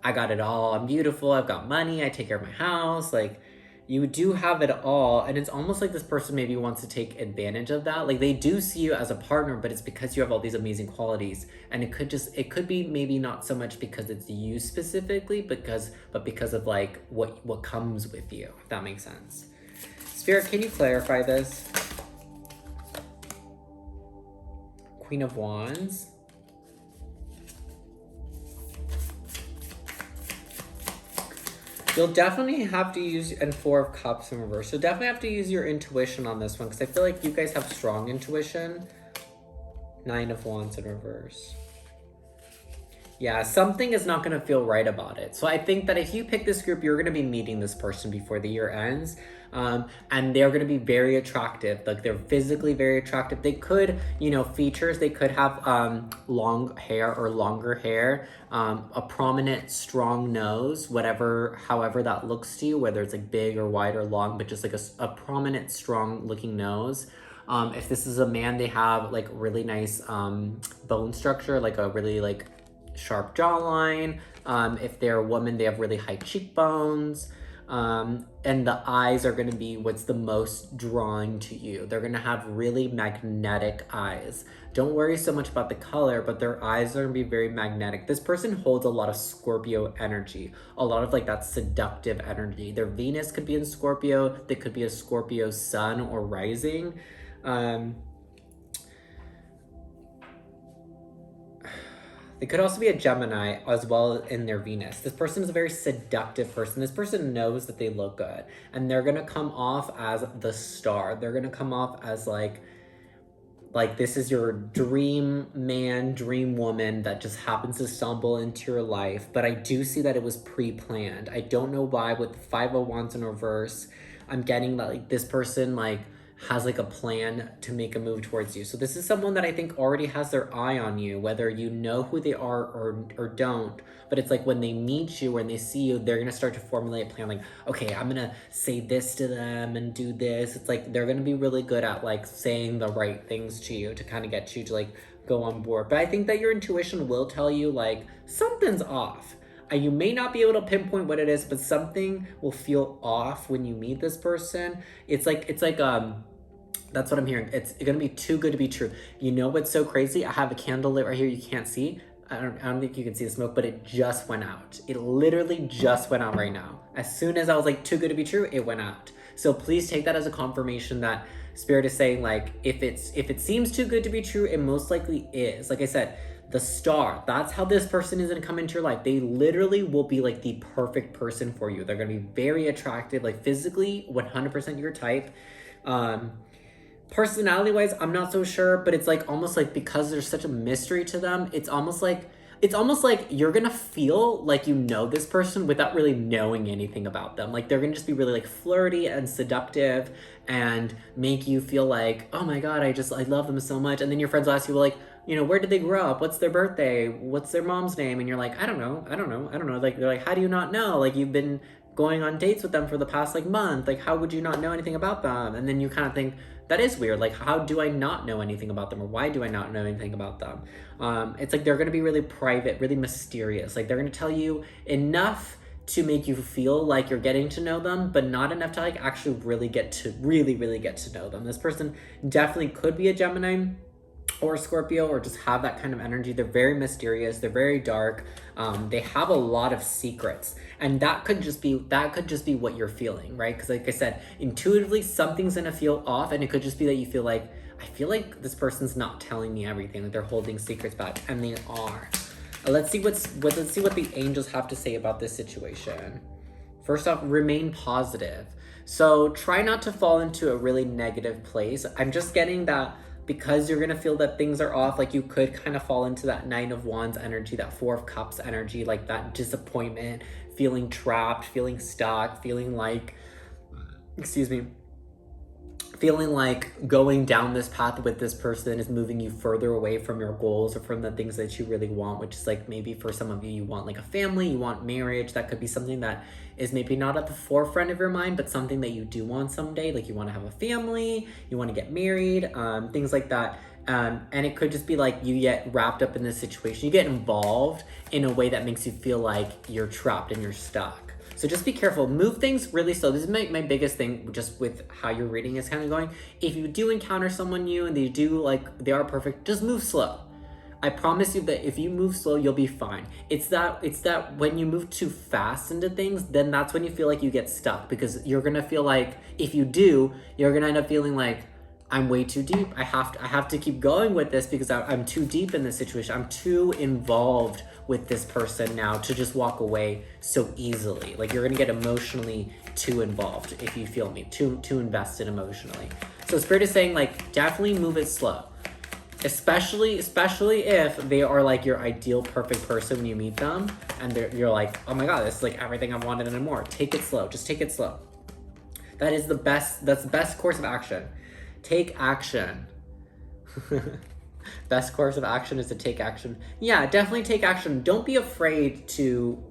I got it all. I'm beautiful. I've got money. I take care of my house. Like you do have it all, and it's almost like this person maybe wants to take advantage of that. Like they do see you as a partner, but it's because you have all these amazing qualities, and it could be maybe not so much because it's you specifically, but because of like what comes with you, if that makes sense. Spirit, can you clarify this? Queen of Wands. You'll definitely have to use, and Four of Cups in reverse. You'll definitely have to use your intuition on this one, because I feel like you guys have strong intuition. Nine of Wands in reverse. Yeah, something is not going to feel right about it. So I think that if you pick this group, you're going to be meeting this person before the year ends. And they're going to be very attractive. Like they're physically very attractive. They could, features, they could have long hair or longer hair, a prominent, strong nose, however that looks to you, whether it's like big or wide or long, but just like a prominent, strong looking nose. If this is a man, they have like really nice bone structure, like a really like sharp jawline. If they're a woman, they have really high cheekbones. And the eyes are going to be what's the most drawing to you. They're going to have really magnetic eyes. Don't worry so much about the color, but their eyes are going to be very magnetic. This person holds a lot of Scorpio energy, a lot of like that seductive energy. Their Venus could be in Scorpio. They could be a Scorpio sun or rising. They could also be a Gemini as well in their Venus. This person is a very seductive person. This person knows that they look good, and they're going to come off as the star. They're going to come off as like this is your dream man, dream woman that just happens to stumble into your life. But I do see that it was pre-planned. I don't know why with the Five of Wands in reverse, I'm getting that like this person like has like a plan to make a move towards you. So this is someone that I think already has their eye on you, whether you know who they are or don't. But it's like when they meet you, when they see you, they're gonna start to formulate a plan. Like, okay, I'm gonna say this to them and do this. It's like they're gonna be really good at like saying the right things to you to kind of get you to like go on board. But I think that your intuition will tell you like something's off. You may not be able to pinpoint what it is, but something will feel off when you meet this person. It's like that's what I'm hearing. It's gonna be too good to be true. You know what's so crazy? I have a candle lit right here. You can't see. I don't think you can see the smoke, but it just went out. It literally just went out right now. As soon as I was like, too good to be true, it went out. So please take that as a confirmation that Spirit is saying, like, if it seems too good to be true, it most likely is. Like I said, the star, that's how this person is gonna come into your life. They literally will be like the perfect person for you. They're gonna be very attractive, like physically 100% your type. Personality wise, I'm not so sure, but it's like almost like because there's such a mystery to them, it's almost like you're gonna feel like you know this person without really knowing anything about them. Like they're gonna just be really like flirty and seductive and make you feel like, oh my god, I love them so much. And then your friends will ask you, well, like, you know, where did they grow up? What's their birthday? What's their mom's name? And you're like, I don't know. Like they're like, how do you not know? Like you've been going on dates with them for the past like month. Like how would you not know anything about them? And then you kind of think, that is weird. Like, how do I not know anything about them, or why do I not know anything about them? It's like they're going to be really private, really mysterious. Like they're going to tell you enough to make you feel like you're getting to know them, but not enough to like actually really get to know them. This person definitely could be a Gemini or Scorpio, or just have that kind of energy. They're very mysterious. They're very dark. They have a lot of secrets, and that could just be what you're feeling, right? Because like I said, intuitively something's gonna feel off, and it could just be that you feel like, I feel like this person's not telling me everything. Like they're holding secrets back, and they are. Let's see what the angels have to say about this situation. First off, remain positive. So try not to fall into a really negative place. I'm just getting that. Because you're gonna feel that things are off, like you could kind of fall into that Nine of Wands energy, that Four of Cups energy, like that disappointment, feeling trapped, feeling stuck, feeling like, feeling like going down this path with this person is moving you further away from your goals or from the things that you really want, which is like maybe for some of you, you want like a family, you want marriage. That could be something that is maybe not at the forefront of your mind, but something that you do want someday. Like you want to have a family, you want to get married, things like that. And it could just be like you get wrapped up in this situation. You get involved in a way that makes you feel like you're trapped and you're stuck. So just be careful. Move things really slow. This is my biggest thing just with how your reading is kind of going. If you do encounter someone new and they are perfect, just move slow. I promise you that if you move slow, you'll be fine. It's that when you move too fast into things, then that's when you feel like you get stuck, because you're gonna feel like if you do, you're gonna end up feeling like, I'm way too deep. I have to keep going with this because I'm too deep in this situation. I'm too involved with this person now to just walk away so easily. Like you're gonna get emotionally too involved, if you feel me, too invested emotionally. So Spirit is saying like definitely move it slow. Especially if they are like your ideal perfect person when you meet them, and you're like, oh my god, this is like everything I've wanted and more. Take it slow. Just take it slow. That's the best course of action. Take action. Best course of action is to take action. Yeah, definitely take action. Don't be afraid to,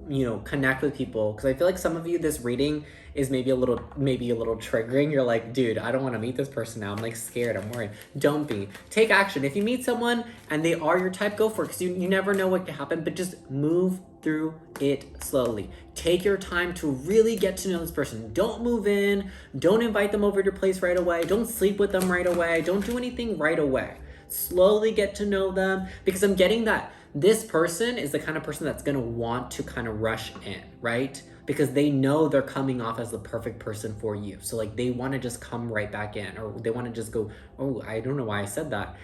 connect with people, because I feel like some of you, this reading is maybe a little triggering. You're like, dude, I don't want to meet this person now. I'm like scared. I'm worried. Don't be. Take action. If you meet someone and they are your type, go for it, because you never know what can happen, but just move through it slowly. Take your time to really get to know this person. Don't move in. Don't invite them over to your place right away. Don't sleep with them right away. Don't do anything right away. Slowly get to know them, because I'm getting that this person is the kind of person that's going to want to kind of rush in, right? Because they know they're coming off as the perfect person for you. So like they want to just come right back in, or they want to just go, oh, I don't know why I said that.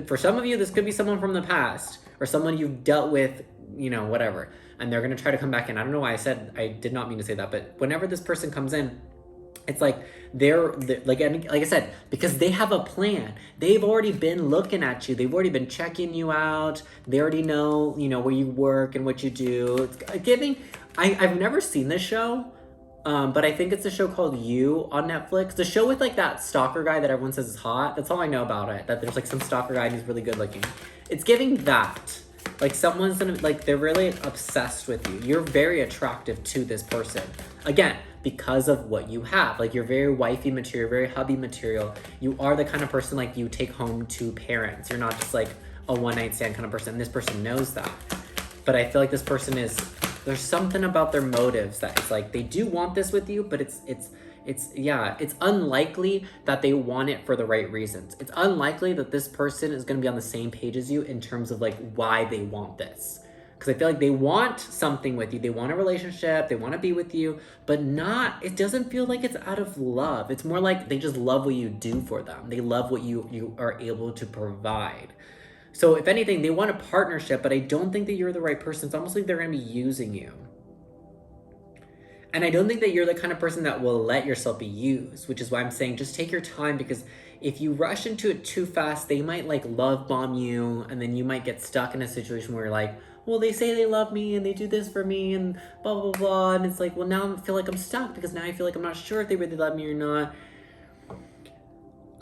For some of you, this could be someone from the past or someone you've dealt with, whatever. And they're going to try to come back in. I don't know why I did not mean to say that, but whenever this person comes in, it's like they're like I said, because they have a plan. They've already been looking at you. They've already been checking you out. They already know, where you work and what you do. It's giving. I've never seen this show, But I think it's a show called You on Netflix. The show with like that stalker guy that everyone says is hot. That's all I know about it. That there's like some stalker guy and he's really good looking. It's giving that. Like someone's gonna like they're really obsessed with you. You're very attractive to this person. Again, because of what you have. Like you're very wifey material, very hubby material. You are the kind of person like you take home to parents. You're not just like a one night stand kind of person. This person knows that. But I feel like this person is there's something about their motives that it's like they do want this with you, but it's unlikely that they want it for the right reasons. It's unlikely that this person is going to be on the same page as you in terms of like why they want this. Because I feel like they want something with you. They want a relationship. They want to be with you, but it doesn't feel like it's out of love. It's more like they just love what you do for them. They love what you are able to provide. So if anything, they want a partnership, but I don't think that you're the right person. It's almost like they're going to be using you. And I don't think that you're the kind of person that will let yourself be used, which is why I'm saying just take your time, because if you rush into it too fast, they might like love bomb you, and then you might get stuck in a situation where you're like, well, they say they love me and they do this for me and blah, blah, blah. And it's like, well, now I feel like I'm stuck because now I feel like I'm not sure if they really love me or not.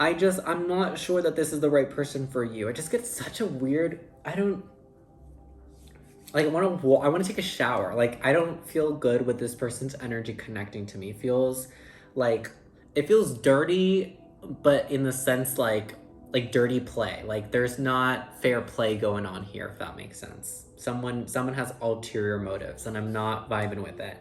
I'm not sure that this is the right person for you. I just get such a weird, I don't, like, I want to take a shower. Like, I don't feel good with this person's energy connecting to me. It feels dirty, but in the sense, like dirty play. Like, there's not fair play going on here, if that makes sense. Someone has ulterior motives, and I'm not vibing with it.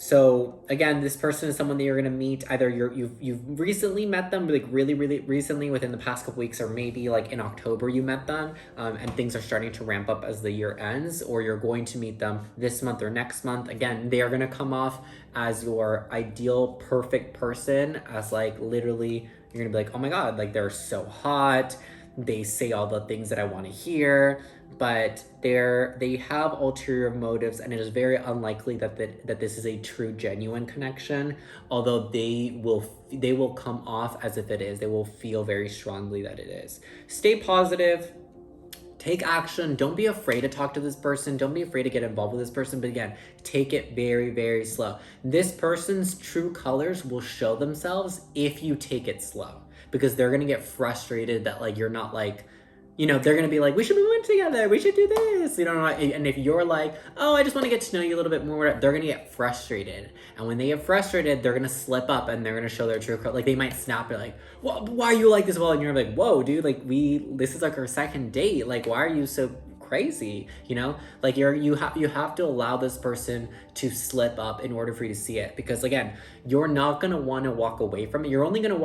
So again, this person is someone that you're gonna meet. Either you've recently met them, like really, really recently within the past couple weeks, or maybe like in October you met them, and things are starting to ramp up as the year ends, or you're going to meet them this month or next month. Again, they are gonna come off as your ideal, perfect person, as like literally you're gonna be like, oh my god, like they're so hot. They say all the things that I want to hear, but they have ulterior motives, and it is very unlikely that this is a true, genuine connection. Although they will come off as if it is. They will feel very strongly that it is. Stay positive. Take action. Don't be afraid to talk to this person. Don't be afraid to get involved with this person. But again, take it very, very slow. This person's true colors will show themselves if you take it slow, because they're gonna get frustrated that like you're not like, they're gonna be like, we should move in together, we should do this, and if you're like, oh, I just want to get to know you a little bit more, they're gonna get frustrated. And when they get frustrated, they're gonna slip up and they're gonna show their true color. Like they might snap it like, well, why are you like this? Well, and you're like, whoa, dude, like this is like our second date, like why are you so crazy? Like you have to allow this person to slip up in order for you to see it, because again, you're not going to want to walk away from it. You're only going to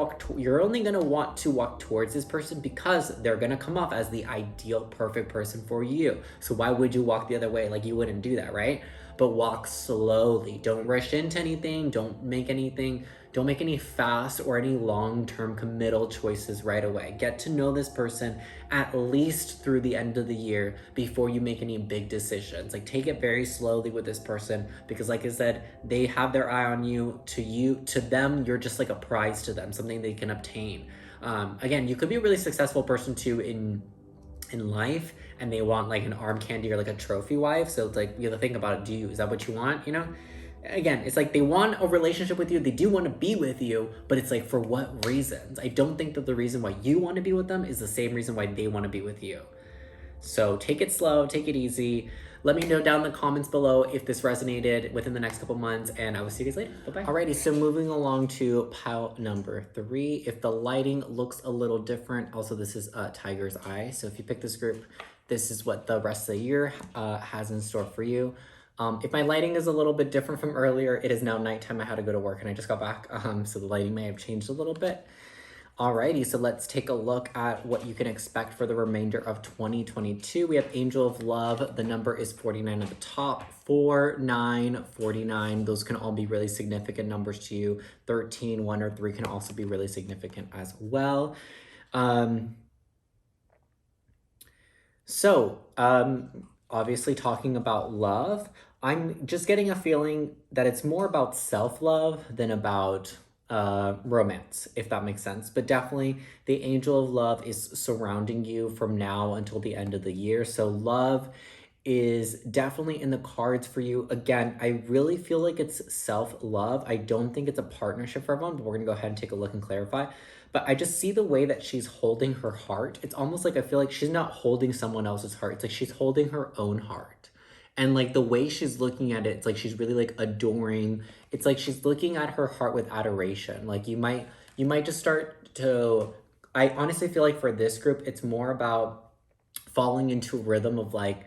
want to walk towards this person because they're going to come off as the ideal, perfect person for you. So why would you walk the other way? Like you wouldn't do that, right? But walk slowly. Don't rush into anything. Don't make any fast or any long-term committal choices right away. Get to know this person at least through the end of the year before you make any big decisions. Like take it very slowly with this person, because like I said, they have their eye on you. To them, you're just like a prize to them, something they can obtain. Again, you could be a really successful person too in life, and they want like an arm candy or like a trophy wife. So it's like you have to think about it. Is that what you want? Again, it's like they want a relationship with you. They do want to be with you, but it's like for what reasons? I don't think that the reason why you want to be with them is the same reason why they want to be with you. So take it slow, take it easy. Let me know down in the comments below if this resonated within the next couple months, and I will see you guys later. Bye-bye. Alrighty, so moving along to pile number 3. If the lighting looks a little different, also this is Tiger's Eye. So if you pick this group, this is what the rest of the year has in store for you. If my lighting is a little bit different from earlier, it is now nighttime. I had to go to work and I just got back, so the lighting may have changed a little bit. Alrighty, so let's take a look at what you can expect for the remainder of 2022. We have Angel of Love. The number is 49 at the top. 4, 9, 49. Those can all be really significant numbers to you. 13, 1, or 3 can also be really significant as well. Obviously talking about love, I'm just getting a feeling that it's more about self-love than about romance, if that makes sense. But definitely the Angel of Love is surrounding you from now until the end of the year. So love is definitely in the cards for you. Again, I really feel like it's self-love. I don't think it's a partnership for everyone, but we're gonna go ahead and take a look and clarify. But I just see the way that she's holding her heart. It's almost like I feel like she's not holding someone else's heart. It's like she's holding her own heart. And like the way she's looking at it, it's like she's really like adoring. It's like she's looking at her heart with adoration. Like you might just start to, I honestly feel like for this group, it's more about falling into a rhythm of like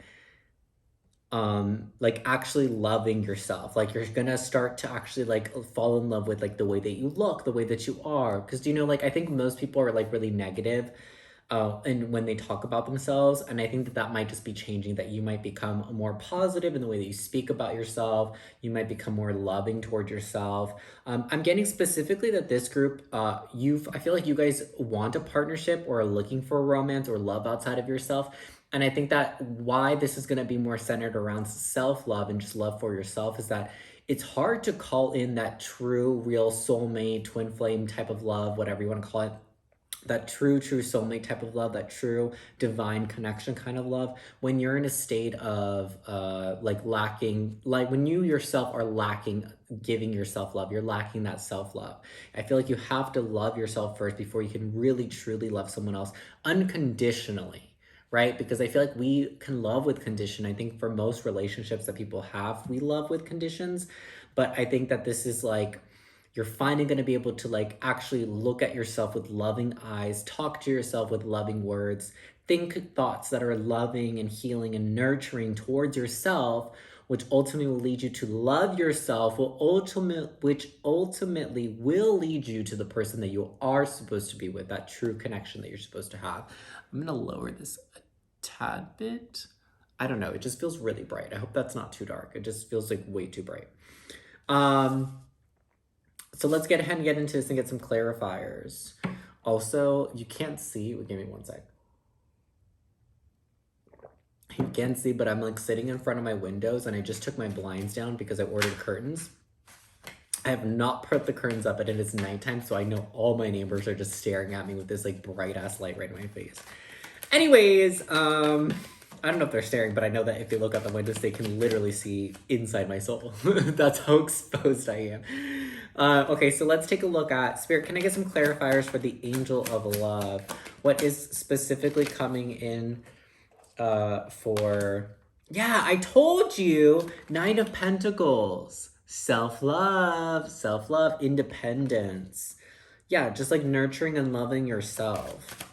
actually loving yourself. Like you're gonna start to actually like fall in love with like the way that you look, the way that you are. Because like I think most people are like really negative and when they talk about themselves, and I think that that might just be changing, that you might become more positive in the way that you speak about yourself. You might become more loving toward yourself. I'm getting specifically that this group, I feel like you guys want a partnership or are looking for a romance or love outside of yourself. And I think that why this is going to be more centered around self-love and just love for yourself is that it's hard to call in that true, real soulmate, twin flame type of love, whatever you want to call it, that true soulmate type of love, that true divine connection kind of love, when you're in a state of like lacking, like when you yourself are lacking giving yourself love, you're lacking that self-love. I feel like you have to love yourself first before you can really truly love someone else unconditionally, right? Because I feel like we can love with condition. I think for most relationships that people have, we love with conditions. But I think that this is like, you're finally going to be able to like actually look at yourself with loving eyes, talk to yourself with loving words, think thoughts that are loving and healing and nurturing towards yourself, which ultimately will lead you to love yourself, which ultimately will lead you to the person that you are supposed to be with, that true connection that you're supposed to have. I'm going to lower this a tad bit. I don't know. It just feels really bright. I hope that's not too dark. It just feels like way too bright. So let's get ahead and get into this and get some clarifiers. Also, you can't see. Give me one sec. You can't see, but I'm like sitting in front of my windows and I just took my blinds down because I ordered curtains. I have not put the curtains up, and it is nighttime, so I know all my neighbors are just staring at me with this like bright ass light right in my face. Anyways, I don't know if they're staring, but I know that if they look out the windows, they can literally see inside my soul. That's how exposed I am. Okay, so let's take a look at Spirit. Can I get some clarifiers for the Angel of Love? What is specifically coming in for... Yeah, I told you! Nine of Pentacles. Self-love, independence. Yeah, just like nurturing and loving yourself.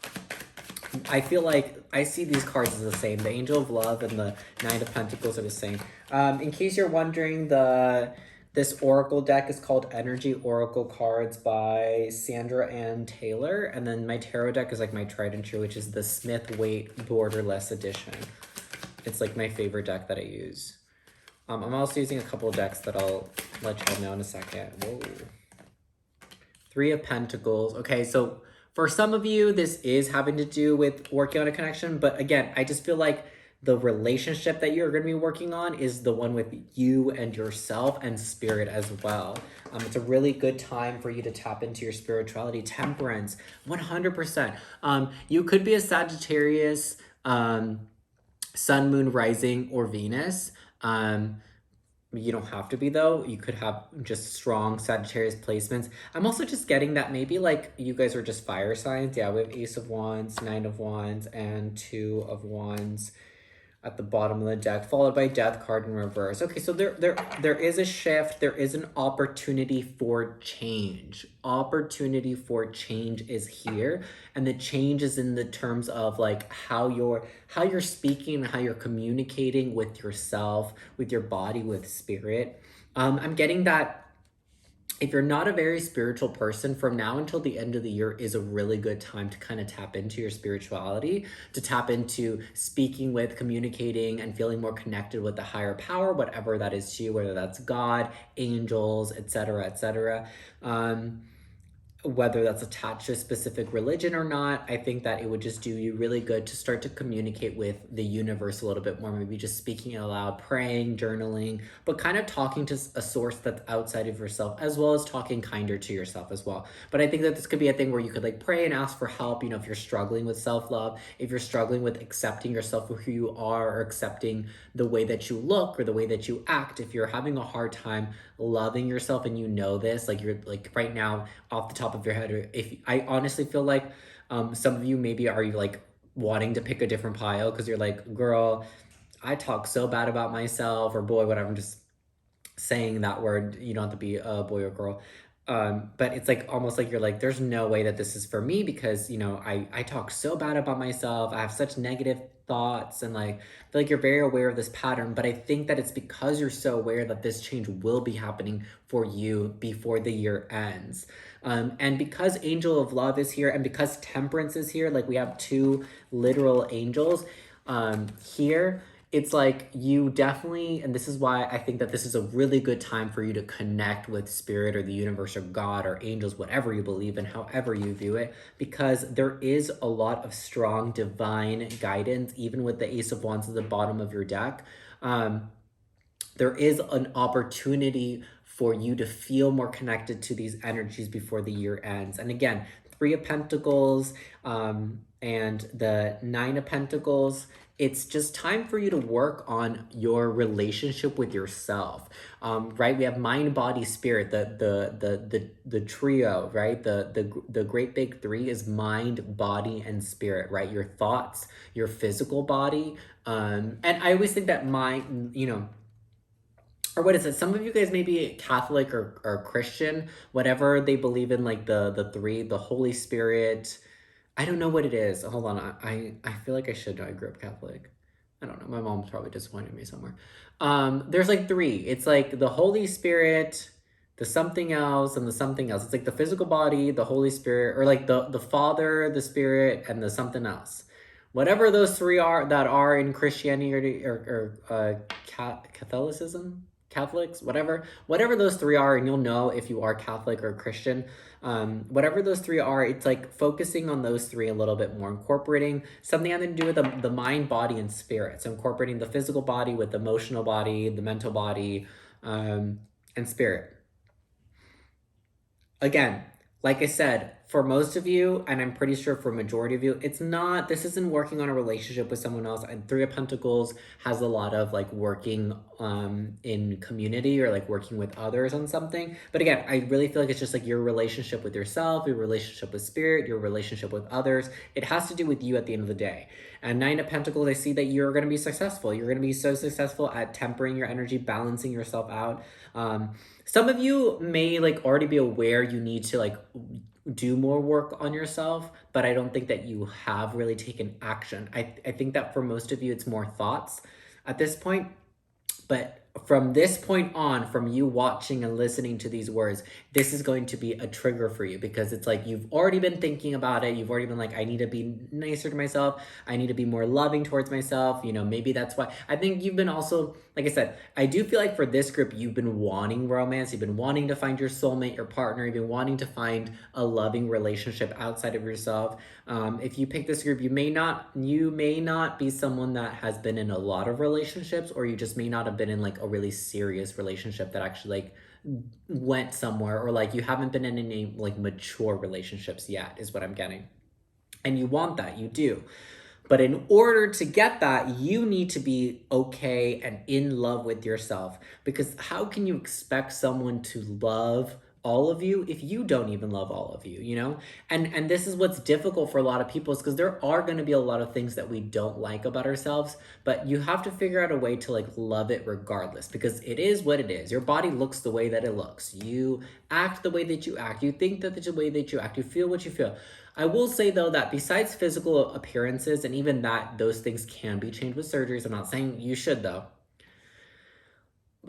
I feel like I see these cards as the same. The Angel of Love and the Nine of Pentacles are the same. In case you're wondering, this Oracle deck is called Energy Oracle Cards by Sandra Ann Taylor. And then my tarot deck is like my tried and true, which is the Smith Waite Borderless Edition. It's like my favorite deck that I use. I'm also using a couple of decks that I'll let y'all know in a second. Whoa. Three of Pentacles. Okay, so for some of you, this is having to do with working on a connection. But again, I just feel like the relationship that you're going to be working on is the one with you and yourself and Spirit as well. It's a really good time for you to tap into your spirituality. Temperance, 100%. You could be a Sagittarius, Sun, Moon, Rising, or Venus. You don't have to be, though. You could have just strong Sagittarius placements. I'm also just getting that maybe like you guys are just fire signs. Yeah, we have Ace of Wands, Nine of Wands, and Two of Wands at the bottom of the deck, followed by Death card in reverse. Okay, so there is a shift. There is an opportunity for change. Opportunity for change is here, and the change is in the terms of like how you're speaking, how you're communicating with yourself, with your body, with Spirit. I'm getting that if you're not a very spiritual person, from now until the end of the year is a really good time to kind of tap into your spirituality, to tap into speaking with, communicating, and feeling more connected with the higher power, whatever that is to you, whether that's God, angels, etc., etc. whether that's attached to a specific religion or not. I think that it would just do you really good to start to communicate with the universe a little bit more, maybe just speaking out loud, praying, journaling, but kind of talking to a source that's outside of yourself, as well as talking kinder to yourself as well. But I think that this could be a thing where you could like pray and ask for help, you know, if you're struggling with self-love, if you're struggling with accepting yourself for who you are, or accepting the way that you look or the way that you act, if you're having a hard time loving yourself and you know this, like you're like right now off the top of your head, or if I honestly feel like some of you maybe are like wanting to pick a different pile because you're like, girl, I talk so bad about myself, or boy, whatever. I'm just saying that word. You don't have to be a boy or girl. But it's like almost like you're like, there's no way that this is for me because, you know, I talk so bad about myself. I have such negative thoughts, and like, I feel like you're very aware of this pattern. But I think that it's because you're so aware that this change will be happening for you before the year ends. And because Angel of Love is here, and because Temperance is here, like we have two literal angels here, it's like you definitely, and this is why I think that this is a really good time for you to connect with spirit or the universe or God or angels, whatever you believe in, however you view it, because there is a lot of strong divine guidance, even with the Ace of Wands at the bottom of your deck. There is an opportunity for you to feel more connected to these energies before the year ends. And again, Three of Pentacles and the Nine of Pentacles, it's just time for you to work on your relationship with yourself, right? We have mind, body, spirit, the trio, right? The great big three is mind, body, and spirit, right? Your thoughts, your physical body, and I always think that mind, you know, or what is it? Some of you guys may be Catholic or Christian, whatever they believe in, like the three, the Holy Spirit. I don't know what it is. Hold on, I feel like I should know. I grew up Catholic. I don't know. My mom's probably disappointed me somewhere. There's like three. It's like the Holy Spirit, the something else, and the something else. It's like the physical body, the Holy Spirit, or like the Father, the Spirit, and the something else. Whatever those three are that are in Christianity or Catholicism, Catholics, whatever those three are, and you'll know if you are Catholic or Christian. Whatever those three are, it's like focusing on those three a little bit more, incorporating something having to do with the mind, body, and spirit. So incorporating the physical body with the emotional body, the mental body, and spirit. Again, like I said, for most of you, and I'm pretty sure for a majority of you, this isn't working on a relationship with someone else. And Three of Pentacles has a lot of like working in community or like working with others on something. But again, I really feel like it's just like your relationship with yourself, your relationship with spirit, your relationship with others. It has to do with you at the end of the day. And Nine of Pentacles, I see that you're going to be successful. You're going to be so successful at tempering your energy, balancing yourself out. Some of you may like already be aware you need to like do more work on yourself, but I don't think that you have really taken action. I think that for most of you, it's more thoughts at this point. But from this point on, from you watching and listening to these words, this is going to be a trigger for you, because it's like you've already been thinking about it. You've already been like, I need to be nicer to myself. I need to be more loving towards myself. You know, maybe that's why. I think you've been also, like I said, I do feel like for this group, you've been wanting romance. You've been wanting to find your soulmate, your partner. You've been wanting to find a loving relationship outside of yourself. If you pick this group, you may not be someone that has been in a lot of relationships, or you just may not have been in like a really serious relationship that actually like went somewhere, or like you haven't been in any like mature relationships yet, is what I'm getting. And you want that, you do. But in order to get that, you need to be okay and in love with yourself, because how can you expect someone to love all of you if you don't even love all of you, you know? And this is what's difficult for a lot of people, is because there are going to be a lot of things that we don't like about ourselves, but you have to figure out a way to like love it regardless, because it is what it is. Your body looks the way that it looks. You act the way that you act. You think that the way that you act. You feel what you feel. I will say though that besides physical appearances, and even that those things can be changed with surgeries, I'm not saying you should though,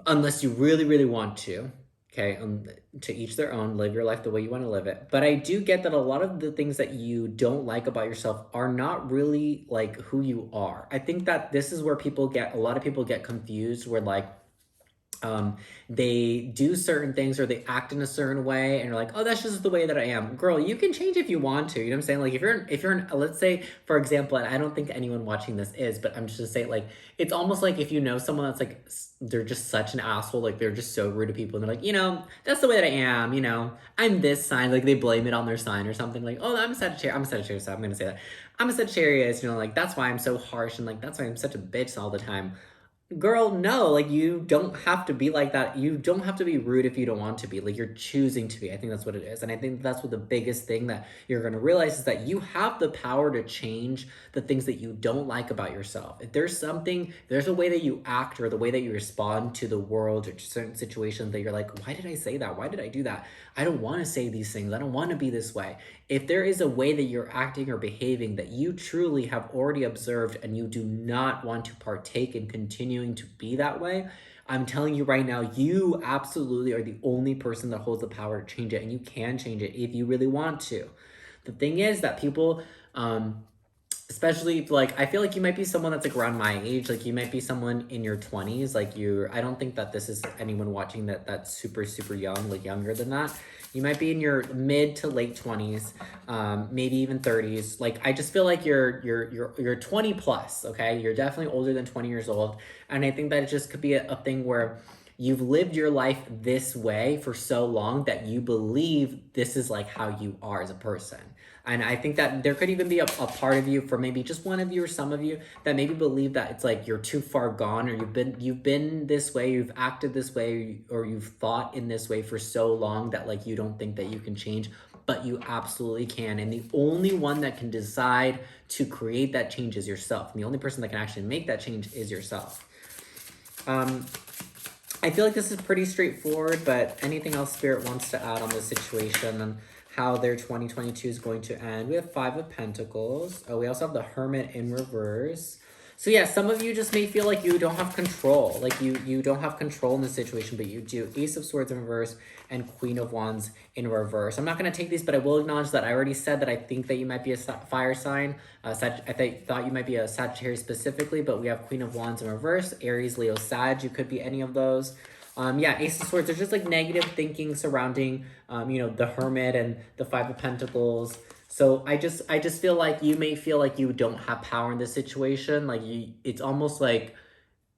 unless you really, really want to. Okay, to each their own, live your life the way you want to live it. But I do get that a lot of the things that you don't like about yourself are not really like who you are. I think that this is where a lot of people get confused, where like, they do certain things or they act in a certain way, and you're like, oh, that's just the way that I am. Girl, you can change if you want to. You know what I'm saying? Like if you're in, let's say, for example, and I don't think anyone watching this is, but I'm just gonna say, like, it's almost like if you know someone that's like, they're just such an asshole, like they're just so rude to people, and they're like, that's the way that I am, I'm this sign, like they blame it on their sign or something, like, oh, I'm a Sagittarius, so I'm gonna say that. I'm a Sagittarius, like that's why I'm so harsh and like that's why I'm such a bitch all the time. Girl, no, like you don't have to be like that. You don't have to be rude if you don't want to be. Like you're choosing to be. I think that's what it is. And I think that's what the biggest thing that you're going to realize is that you have the power to change the things that you don't like about yourself. If there's a way that you act or the way that you respond to the world or to certain situations that you're like, why did I say that? Why did I do that? I don't want to say these things. I don't want to be this way. If there is a way that you're acting or behaving that you truly have already observed and you do not want to partake in continuing to be that way, I'm telling you right now, you absolutely are the only person that holds the power to change it, and you can change it if you really want to. The thing is that people, especially like, I feel like you might be someone that's like around my age, like you might be someone in your 20s, like I don't think that this is anyone watching that's super super young, like younger than that. You might be in your mid to late 20s, maybe even 30s. Like I just feel like you're 20 plus, okay? You're definitely older than 20 years old, and I think that it just could be a thing where you've lived your life this way for so long that you believe this is like how you are as a person. And I think that there could even be a part of you, for maybe just one of you or some of you, that maybe believe that it's like you're too far gone, or you've been this way, you've acted this way, or you've thought in this way for so long that like you don't think that you can change, but you absolutely can. And the only one that can decide to create that change is yourself. And the only person that can actually make that change is yourself. I feel like this is pretty straightforward, but anything else Spirit wants to add on this situation and how their 2022 is going to end? We have 5 of Pentacles. Oh, we also have the Hermit in reverse. So yeah, some of you just may feel like you don't have control. Like you don't have control in the situation, but you do. Ace of Swords in reverse and Queen of Wands in reverse. I'm not going to take these, but I will acknowledge that I already said that I think that you might be a fire sign. I thought you might be a Sagittarius specifically, but we have Queen of Wands in reverse. Aries, Leo, Sag. You could be any of those. Yeah, Ace of Swords, there's just like negative thinking surrounding, the Hermit and the 5 of Pentacles. So I just feel like you may feel like you don't have power in this situation. Like it's almost like,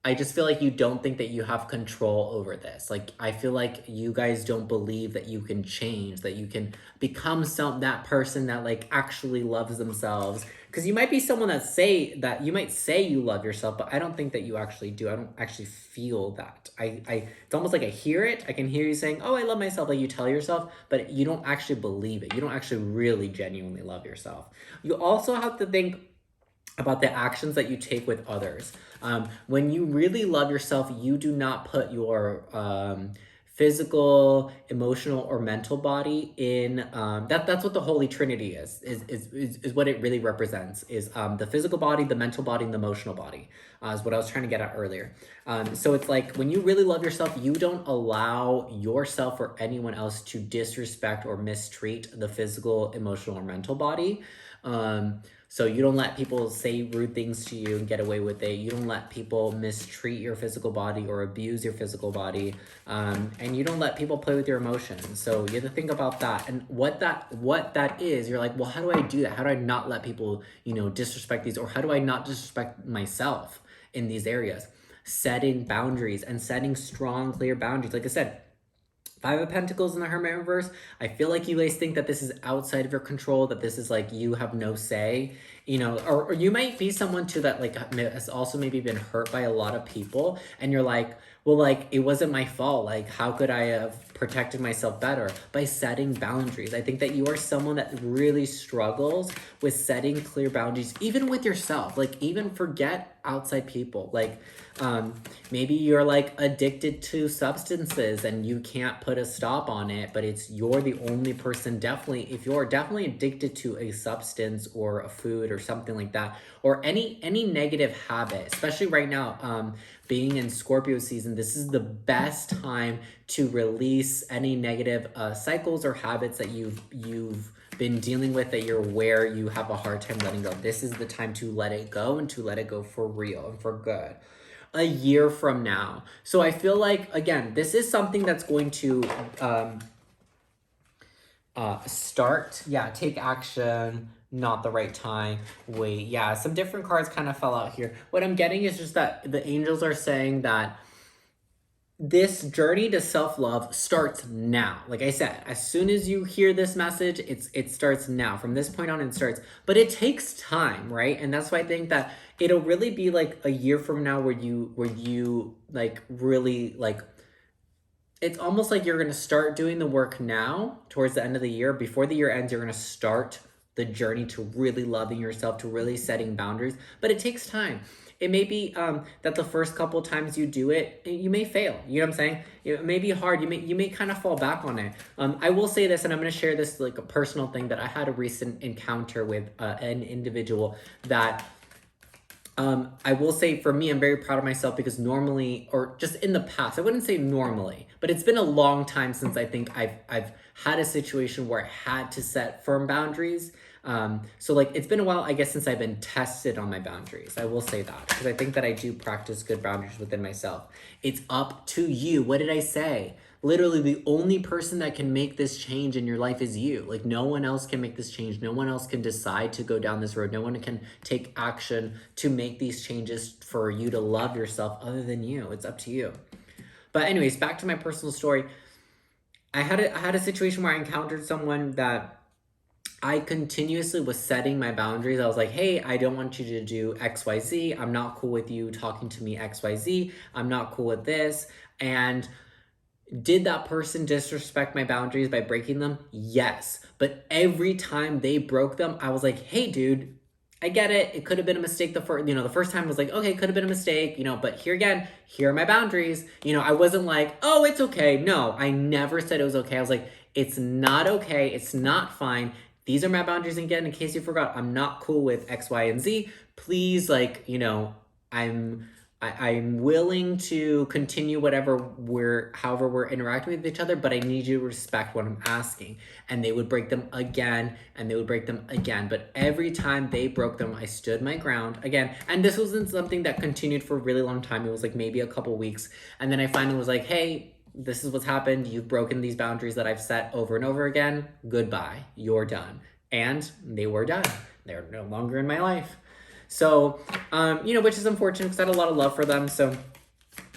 I just feel like you don't think that you have control over this. Like, I feel like you guys don't believe that you can change, that you can become that person that like actually loves themselves. Because you might be someone you might say you love yourself, but I don't think that you actually do. I don't actually feel that. It's almost like I hear it. I can hear you saying, oh, I love myself, like you tell yourself, but you don't actually believe it. You don't actually really genuinely love yourself. You also have to think about the actions that you take with others. When you really love yourself, you do not put your physical, emotional, or mental body in that's what the Holy Trinity is what it really represents, is the physical body, the mental body, and the emotional body, is what I was trying to get at earlier. So it's like when you really love yourself, you don't allow yourself or anyone else to disrespect or mistreat the physical, emotional, or mental body. So you don't let people say rude things to you and get away with it. You don't let people mistreat your physical body or abuse your physical body. And you don't let people play with your emotions. So you have to think about that. And what that is, you're like, well, how do I do that? How do I not let people, disrespect these? Or how do I not disrespect myself in these areas? Setting boundaries and setting strong, clear boundaries. Like I said, 5 of Pentacles in the Hermit reverse. I feel like you guys think that this is outside of your control, that this is like you have no say, or you might be someone too that like has also maybe been hurt by a lot of people, and you're like, well, like it wasn't my fault. Like how could I have protected myself better? By setting boundaries. I think that you are someone that really struggles with setting clear boundaries, even with yourself. Like even forget outside people. Like maybe you're like addicted to substances and you can't put a stop on it, but you're the only person, definitely, if you're definitely addicted to a substance or a food or something like that, or any negative habit, especially right now, being in Scorpio season, this is the best time to release any negative cycles or habits that you've been dealing with, that you're aware you have a hard time letting go. This is the time to let it go, and to let it go for real and for good. a year from now. So I feel like, again, this is something that's going to start. Yeah, take action, not the right time, wait. Yeah, some different cards kind of fell out here. What I'm getting is just that the angels are saying that this journey to self-love starts now. Like I said, as soon as you hear this message, it starts now. From this point on, it starts. But it takes time, right? And that's why I think that it'll really be like a year from now where you like really like, it's almost like you're going to start doing the work now towards the end of the year. Before the year ends, you're going to start the journey to really loving yourself, to really setting boundaries. But it takes time. It may be that the first couple times you do it, you may fail. You know what I'm saying? It may be hard. You may kind of fall back on it. I will say this, and I'm going to share this like a personal thing that I had a recent encounter with an individual that I will say for me, I'm very proud of myself because normally, or just in the past, I wouldn't say normally, but it's been a long time since I think I've had a situation where I had to set firm boundaries. So like it's been a while, I guess, since I've been tested on my boundaries. I will say that because I think that I do practice good boundaries within myself. It's up to you. What did I say? Literally the only person that can make this change in your life is you. Like no one else can make this change. No one else can decide to go down this road. No one can take action to make these changes for you to love yourself other than you. It's up to you. But anyways, back to my personal story. I had a situation where I encountered someone that I continuously was setting my boundaries. I was like, hey, I don't want you to do XYZ. I'm not cool with you talking to me XYZ. I'm not cool with this. And did that person disrespect my boundaries by breaking them? Yes. But every time they broke them, I was like, hey, dude, I get it. It could have been a mistake. The first time was like, okay, could have been a mistake, but here again, here are my boundaries. I wasn't like, oh, it's okay. No, I never said it was okay. I was like, it's not okay. It's not fine. These are my boundaries. And again, in case you forgot, I'm not cool with X, Y, and Z. Please, I'm willing to continue however we're interacting with each other, but I need you to respect what I'm asking. And they would break them again, and they would break them again. But every time they broke them, I stood my ground again. And this wasn't something that continued for a really long time. It was like maybe a couple weeks. And then I finally was like, hey, this is what's happened. You've broken these boundaries that I've set over and over again. Goodbye. You're done. And they were done. They're no longer in my life. So, which is unfortunate because I had a lot of love for them. So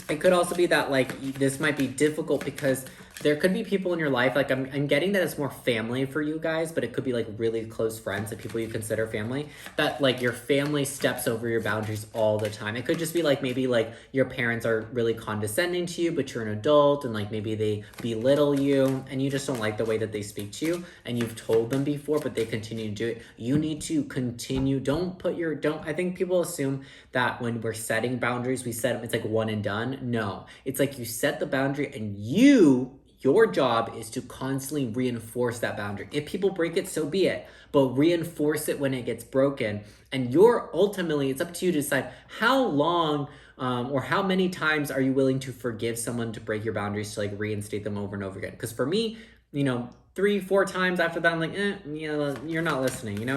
it could also be that like this might be difficult because there could be people in your life, like I'm getting that it's more family for you guys, but it could be like really close friends, like people you consider family, that like your family steps over your boundaries all the time. It could just be like maybe like your parents are really condescending to you, but you're an adult and like maybe they belittle you and you just don't like the way that they speak to you and you've told them before, but they continue to do it. You need to continue. I think people assume that when we're setting boundaries, we set them, it's like one and done. No, it's like you set the boundary and your job is to constantly reinforce that boundary. If people break it, so be it, but reinforce it when it gets broken. And ultimately, it's up to you to decide how long or how many times are you willing to forgive someone to break your boundaries, to like reinstate them over and over again. Because for me, 3-4 times after that, I'm like, you're not listening,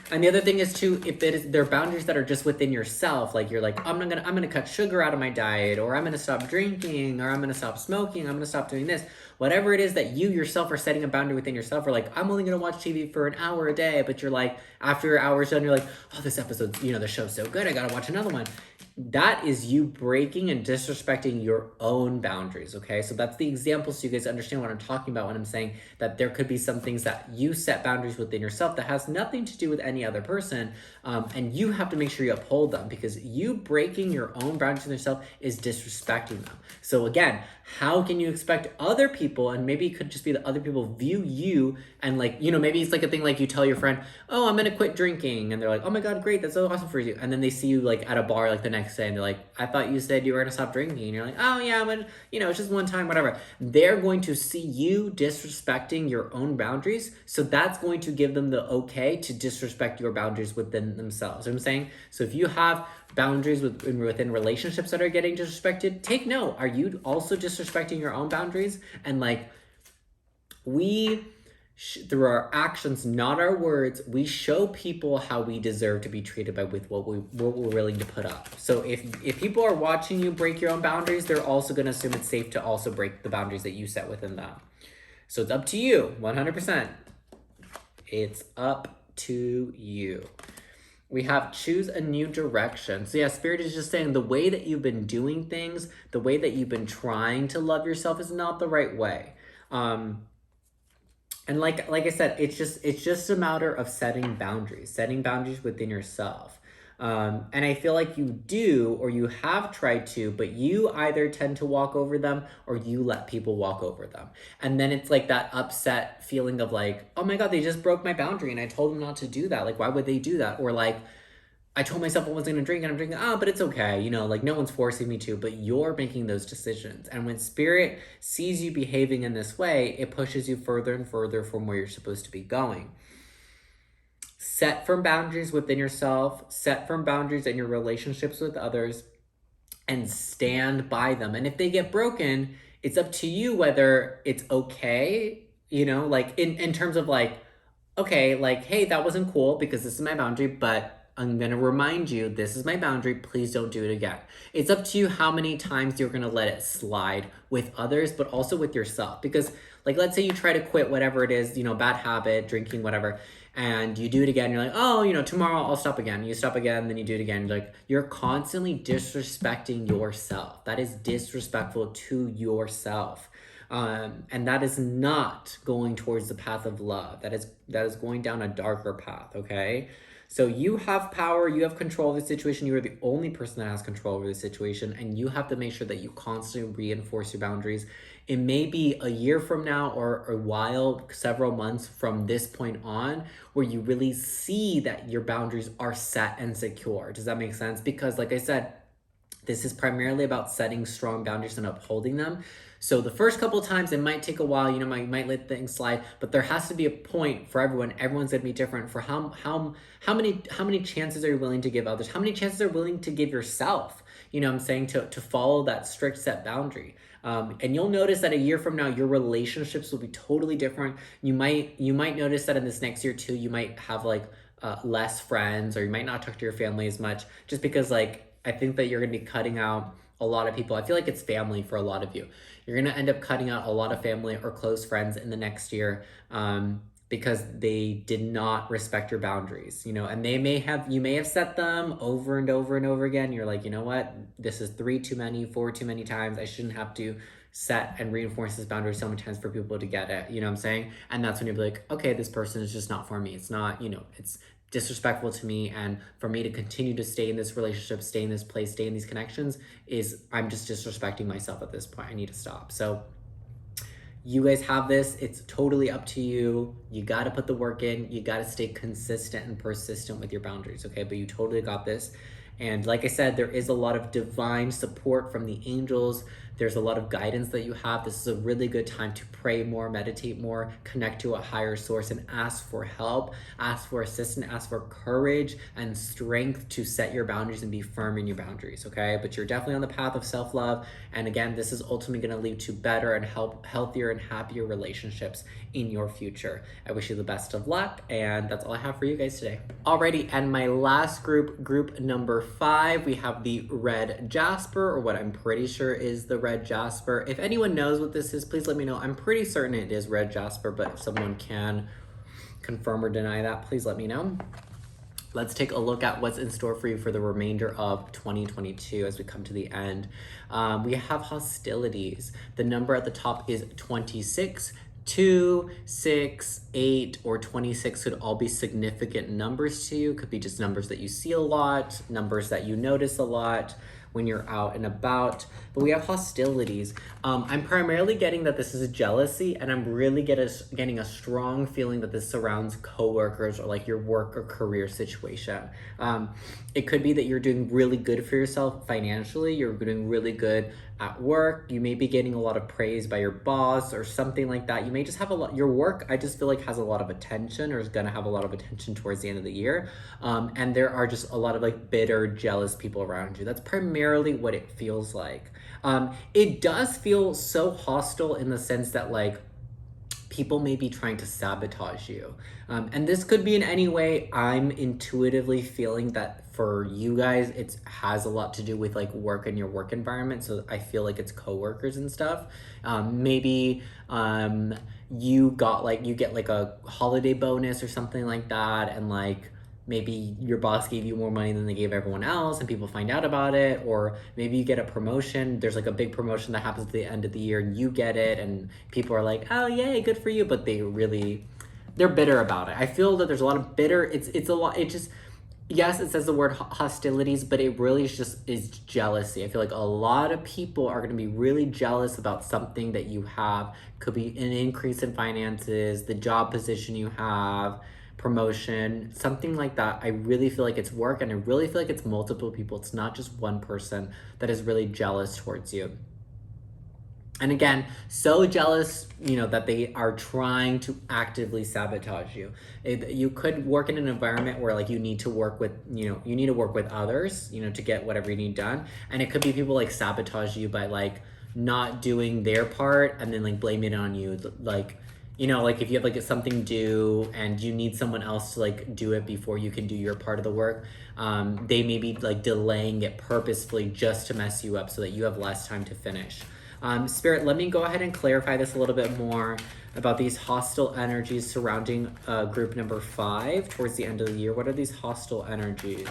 And the other thing is too, if there are boundaries that are just within yourself, like you're like, I'm gonna cut sugar out of my diet, or I'm gonna stop drinking, or I'm gonna stop smoking, I'm gonna stop doing this. Whatever it is that you yourself are setting a boundary within yourself, or like, I'm only gonna watch TV for an hour a day, but you're like, after your hour's done, you're like, oh, this episode, the show's so good, I gotta watch another one. That is you breaking and disrespecting your own boundaries, okay? So that's the example so you guys understand what I'm talking about when I'm saying that there could be some things that you set boundaries within yourself that has nothing to do with any other person, and you have to make sure you uphold them because you breaking your own boundaries within yourself is disrespecting them. So again, how can you expect other people, and maybe it could just be that other people view you and like, maybe it's like a thing like you tell your friend, oh, I'm gonna quit drinking, and they're like, oh my God, great, that's so awesome for you. And then they see you like at a bar like the next day and they're like, I thought you said you were gonna stop drinking. And you're like, oh yeah, but it's just one time, whatever. They're going to see you disrespecting your own boundaries. So that's going to give them the okay to disrespect your boundaries within themselves. You know what I'm saying? So if you have boundaries within relationships that are getting disrespected, take note. Are you also disrespecting your own boundaries? And like, we through our actions, not our words, we show people how we deserve to be treated by with what we're willing to put up. So if people are watching you break your own boundaries, they're also going to assume it's safe to also break the boundaries that you set within them. So it's up to you, 100%. It's up to you. We have choose a new direction. So yeah, Spirit is just saying the way that you've been doing things, the way that you've been trying to love yourself is not the right way. And like I said, it's just a matter of setting boundaries within yourself. And I feel like you do, or you have tried to, but you either tend to walk over them or you let people walk over them. And then it's like that upset feeling of like, oh my God, they just broke my boundary and I told them not to do that. Like, why would they do that? Or like, I told myself I wasn't gonna drink and I'm drinking, but it's okay. You know, like no one's forcing me to, but you're making those decisions. And when Spirit sees you behaving in this way, it pushes you further and further from where you're supposed to be going. Set firm boundaries within yourself, set firm boundaries in your relationships with others, and stand by them. And if they get broken, it's up to you whether it's okay, you know, like in terms of like, okay, like, hey, that wasn't cool because this is my boundary, but I'm going to remind you, this is my boundary. Please don't do it again. It's up to you how many times you're going to let it slide with others, but also with yourself. Because like, let's say you try to quit whatever it is, you know, bad habit, drinking, whatever, and you do it again. You're like, oh, you know, tomorrow I'll stop again. You stop again, then you do it again. You're like, you're constantly disrespecting yourself. That is disrespectful to yourself. And that is not going towards the path of love. That is going down a darker path, okay? So you have power, you have control of the situation. You are the only person that has control over the situation, and you have to make sure that you constantly reinforce your boundaries. It may be a year from now or a while, several months from this point on, where you really see that your boundaries are set and secure. Does that make sense? Because like I said, this is primarily about setting strong boundaries and upholding them. So the first couple of times, it might take a while, you know, you might let things slide, but there has to be a point for everyone. Everyone's gonna be different for how many chances are you willing to give others? How many chances are you willing to give yourself? You know what I'm saying? To follow that strict set boundary. And you'll notice that a year from now, your relationships will be totally different. You might notice that in this next year too, you might have like less friends, or you might not talk to your family as much, just because like, I think that you're going to be cutting out a lot of people. I feel like it's family for a lot of you. You're going to end up cutting out a lot of family or close friends in the next year because they did not respect your boundaries, you know, and you may have set them over and over and over again. You're like, you know what, this is 3 too many, 4 too many times. I shouldn't have to set and reinforce this boundary so many times for people to get it. You know what I'm saying? And that's when you'll be like, okay, this person is just not for me. It's not, you know, it's disrespectful to me, and for me to continue to stay in this relationship, stay in this place, stay in these connections, is I'm just disrespecting myself at this point. I need to stop. So you guys have this. It's totally up to you. You got to put the work in. You got to stay consistent and persistent with your boundaries, okay? But you totally got this. And like I said, there is a lot of divine support from the angels. There's a lot of guidance that you have. This is a really good time to pray more, meditate more, connect to a higher source, and ask for help, ask for assistance, ask for courage and strength to set your boundaries and be firm in your boundaries, okay? But you're definitely on the path of self-love. And again, this is ultimately going to lead to better and healthier and happier relationships in your future. I wish you the best of luck, and that's all I have for you guys today. Alrighty, and my last group number 5, we have the red jasper, or what I'm pretty sure is the red jasper. If anyone knows what this is, please let me know. I'm pretty certain it is red jasper, but if someone can confirm or deny that, please let me know. Let's take a look at what's in store for you for the remainder of 2022 as we come to the end. We have hostilities. The number at the top is 26. 2, 6, 8, or 26 could all be significant numbers to you. Could be just numbers that you see a lot, numbers that you notice a lot when you're out and about. But we have hostilities. I'm primarily getting that this is a jealousy, and I'm really getting a strong feeling that this surrounds coworkers or like your work or career situation. It could be that you're doing really good for yourself financially. You're doing really good at work. You may be getting a lot of praise by your boss or something like that. You may just have your work, I just feel like, has a lot of attention, or is gonna have a lot of attention towards the end of the year. And there are just a lot of like bitter, jealous people around you. That's primarily what it feels like. It does feel so hostile in the sense that like people may be trying to sabotage you. And this could be in any way. I'm intuitively feeling that for you guys, it has a lot to do with like work and your work environment. So I feel like it's coworkers and stuff. Maybe you get like a holiday bonus or something like that, and like maybe your boss gave you more money than they gave everyone else and people find out about it, or maybe you get a promotion. There's like a big promotion that happens at the end of the year and you get it and people are like, oh yay, good for you, but they're bitter about it. I feel that there's a lot of bitter, it's a lot, it just, yes, it says the word hostilities, but it really is jealousy. I feel like a lot of people are going to be really jealous about something that you have. Could be an increase in finances, the job position you have, promotion, something like that. I really feel like it's work, and I really feel like it's multiple people. It's not just one person that is really jealous towards you. And again, so jealous, that they are trying to actively sabotage you. You could work in an environment where like you need to work with, you need to work with others, to get whatever you need done. And it could be people like sabotage you by like not doing their part and then like blaming it on you. Like, like if you have like something due and you need someone else to like do it before you can do your part of the work, they may be like delaying it purposefully just to mess you up so that you have less time to finish. Spirit, let me go ahead and clarify this a little bit more about these hostile energies surrounding group number 5 towards the end of the year. What are these hostile energies?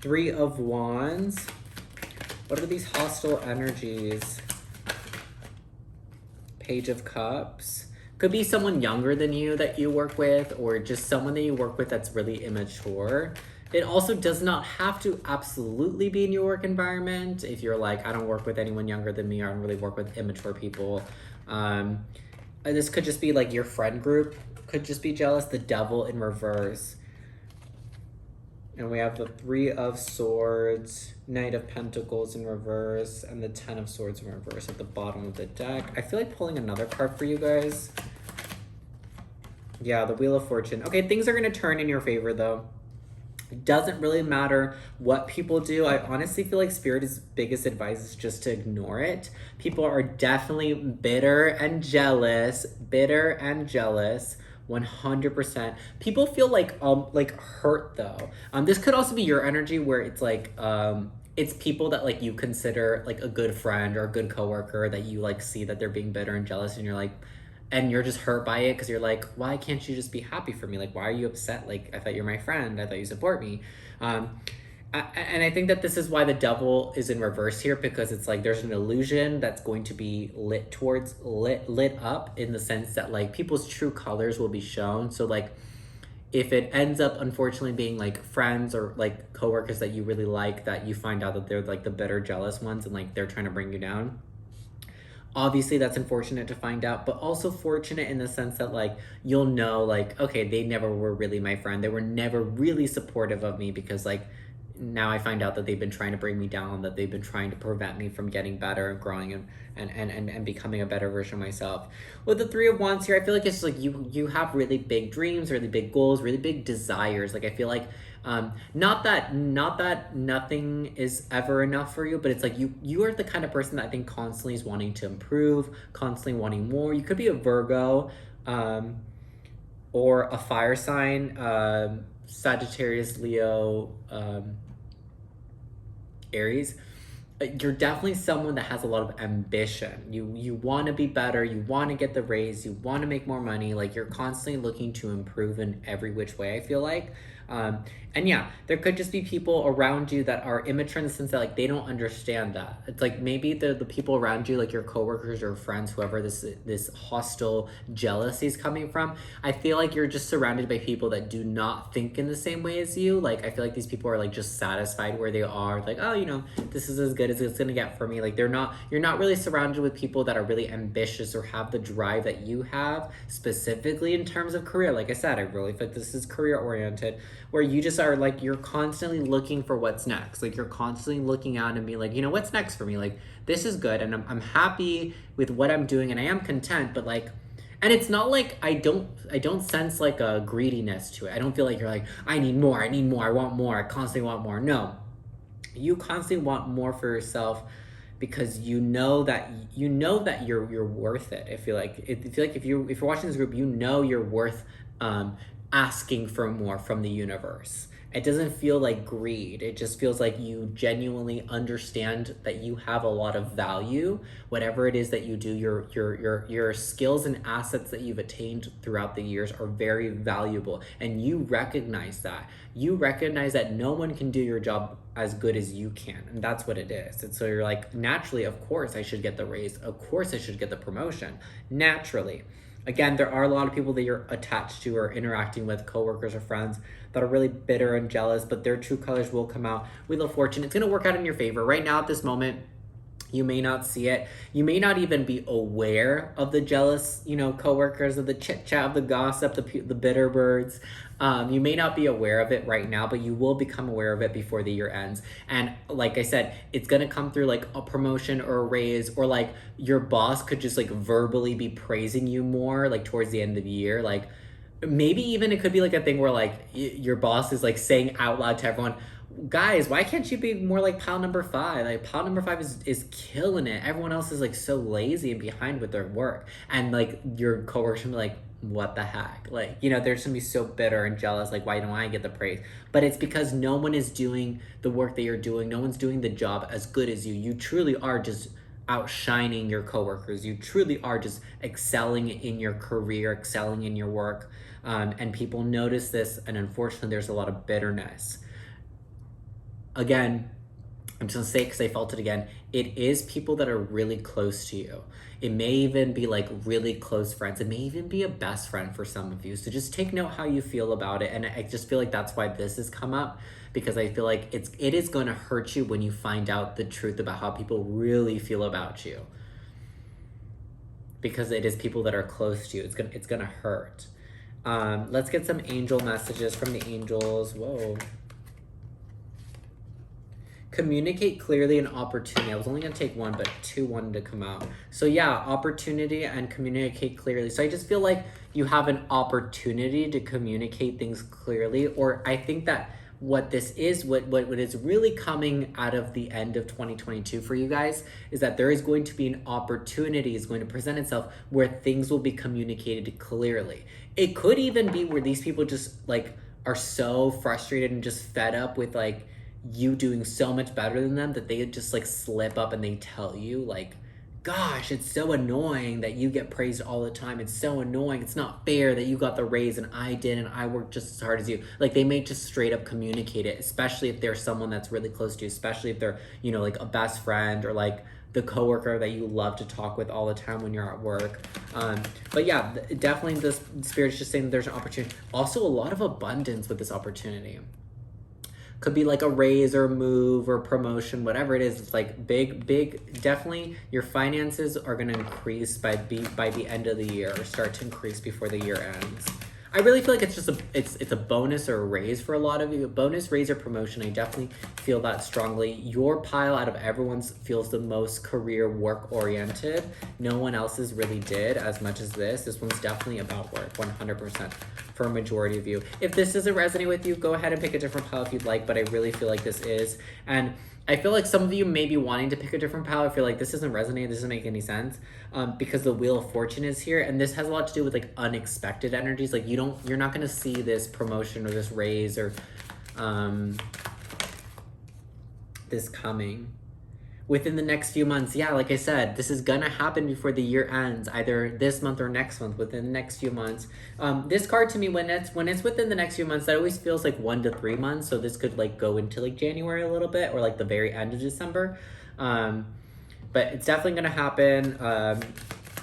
3 of Wands. What are these hostile energies? Page of Cups. Could be someone younger than you that you work with, or just someone that you work with that's really immature. It also does not have to absolutely be in your work environment. If you're like, I don't work with anyone younger than me, or I don't really work with immature people. This could just be like your friend group could just be jealous. The Devil in reverse. And we have the 3 of Swords, Knight of Pentacles in reverse, and the 10 of Swords in reverse at the bottom of the deck. I feel like pulling another card for you guys. Yeah, the Wheel of Fortune. Okay, things are going to turn in your favor, though. It doesn't really matter what people do. I honestly feel like Spirit's biggest advice is just to ignore it. People are definitely bitter and jealous. 100%. People feel like hurt though. This could also be your energy where it's like it's people that like you consider like a good friend or a good coworker that you like see that they're being bitter and jealous, and you're like, and you're just hurt by it because you're like, why can't you just be happy for me? Like, why are you upset? Like, I thought you're my friend. I thought you support me. And I think that this is why the Devil is in reverse here, because it's like there's an illusion that's going to be lit up in the sense that like people's true colors will be shown. So like if it ends up unfortunately being like friends or like coworkers that you really like, that you find out that they're like the bitter, jealous ones and like they're trying to bring you down. Obviously that's unfortunate to find out, but also fortunate in the sense that like you'll know like, okay, they never were really my friend. They were never really supportive of me, because like now I find out that they've been trying to bring me down, that they've been trying to prevent me from getting better and growing and becoming a better version of myself. With the 3 of Wands here, I feel like it's like you have really big dreams, really big goals, really big desires. Like I feel like not that nothing is ever enough for you, but it's like you are the kind of person that I think constantly is wanting to improve, constantly wanting more. You could be a Virgo or a fire sign, Sagittarius, Leo, Aries. You're definitely someone that has a lot of ambition. You want to be better, you want to get the raise, you want to make more money. Like you're constantly looking to improve in every which way, I feel like. And yeah, there could just be people around you that are immature in the sense that like they don't understand that. It's like maybe the people around you, like your coworkers or friends, whoever this hostile jealousy is coming from, I feel like you're just surrounded by people that do not think in the same way as you. Like I feel like these people are like just satisfied where they are. Like, oh, this is as good as it's gonna get for me. Like you're not really surrounded with people that are really ambitious or have the drive that you have, specifically in terms of career. Like I said, I really feel like this is career oriented, where you just are like, you're constantly looking for what's next. Like you're constantly looking out and being like, what's next for me? Like this is good and I'm happy with what I'm doing and I am content, but like, and it's not like I don't sense like a greediness to it. I don't feel like you're like, I need more, I want more, I constantly want more. No, you constantly want more for yourself because you know that you're worth it. I feel like if you're watching this group, you know you're worth asking for more from the universe. It doesn't feel like greed. It just feels like you genuinely understand that you have a lot of value. Whatever it is that you do, your skills and assets that you've attained throughout the years are very valuable, and you recognize that. You recognize that no one can do your job as good as you can, and that's what it is. And so you're like, naturally, of course I should get the raise. Of course I should get the promotion. Naturally. Again, there are a lot of people that you're attached to or interacting with, coworkers or friends, that are really bitter and jealous, but their true colors will come out. Wheel of Fortune, it's going to work out in your favor. Right now, at this moment, you may not see it. You may not even be aware of the jealous, coworkers, of the chit chat, of the gossip, the bitter birds. You may not be aware of it right now, but you will become aware of it before the year ends. And like I said, it's gonna come through like a promotion or a raise, or like your boss could just like verbally be praising you more, like towards the end of the year. Like maybe even it could be like a thing where like your boss is like saying out loud to everyone, guys, why can't you be more like pile number 5? Like pile number 5 is killing it. Everyone else is like so lazy and behind with their work. And like your coworkers will be like, what the heck? Like, they're just gonna be so bitter and jealous, like, why don't I get the praise? But it's because no one is doing the work that you're doing. No one's doing the job as good as you. You truly are just outshining your coworkers. You truly are just excelling in your career, excelling in your work. And people notice this, and unfortunately there's a lot of bitterness. Again, I'm just gonna say it because I felt it again. It is people that are really close to you. It may even be like really close friends. It may even be a best friend for some of you. So just take note how you feel about it. And I just feel like that's why this has come up, because I feel like it is going to hurt you when you find out the truth about how people really feel about you. Because it is people that are close to you. It's gonna hurt. Let's get some angel messages from the angels. Whoa. Communicate clearly and opportunity. I was only going to take one, but 2 wanted to come out. So yeah, opportunity and communicate clearly. So I just feel like you have an opportunity to communicate things clearly. Or I think that what this is, what is really coming out of the end of 2022 for you guys, is that there is going to be an opportunity is going to present itself where things will be communicated clearly. It could even be where these people just like are so frustrated and just fed up with like you doing so much better than them that they just like slip up and they tell you like, gosh, it's so annoying that you get praised all the time. It's so annoying. It's not fair that you got the raise and I didn't. I worked just as hard as you. Like they may just straight up communicate it, especially if they're someone that's really close to you, especially if they're, like a best friend or like the coworker that you love to talk with all the time when you're at work. But yeah, definitely the Spirit's just saying there's an opportunity. Also a lot of abundance with this opportunity. Could be like a raise or a move or promotion, whatever it is. It's like big. Definitely, your finances are going to increase by the end of the year, or start to increase before the year ends. I really feel like it's just it's a bonus or a raise for a lot of you. A bonus, raise, or promotion. I definitely feel that strongly. Your pile out of everyone's feels the most career work oriented. No one else's really did as much as this. This one's definitely about work, 100%. For a majority of you. If this doesn't resonate with you, go ahead and pick a different pile if you'd like, but I really feel like this is. And I feel like some of you may be wanting to pick a different pile. I feel like this doesn't resonate, this doesn't make any sense, because the Wheel of Fortune is here, and this has a lot to do with like unexpected energies. Like you're not going to see this promotion or this raise or this coming within the next few months. Yeah, like I said, this is gonna happen before the year ends, either this month or next month, within the next few months. This card to me, when it's within the next few months, that always feels like 1 to 3 months. So this could like go into like January a little bit, or like the very end of December. But it's definitely gonna happen.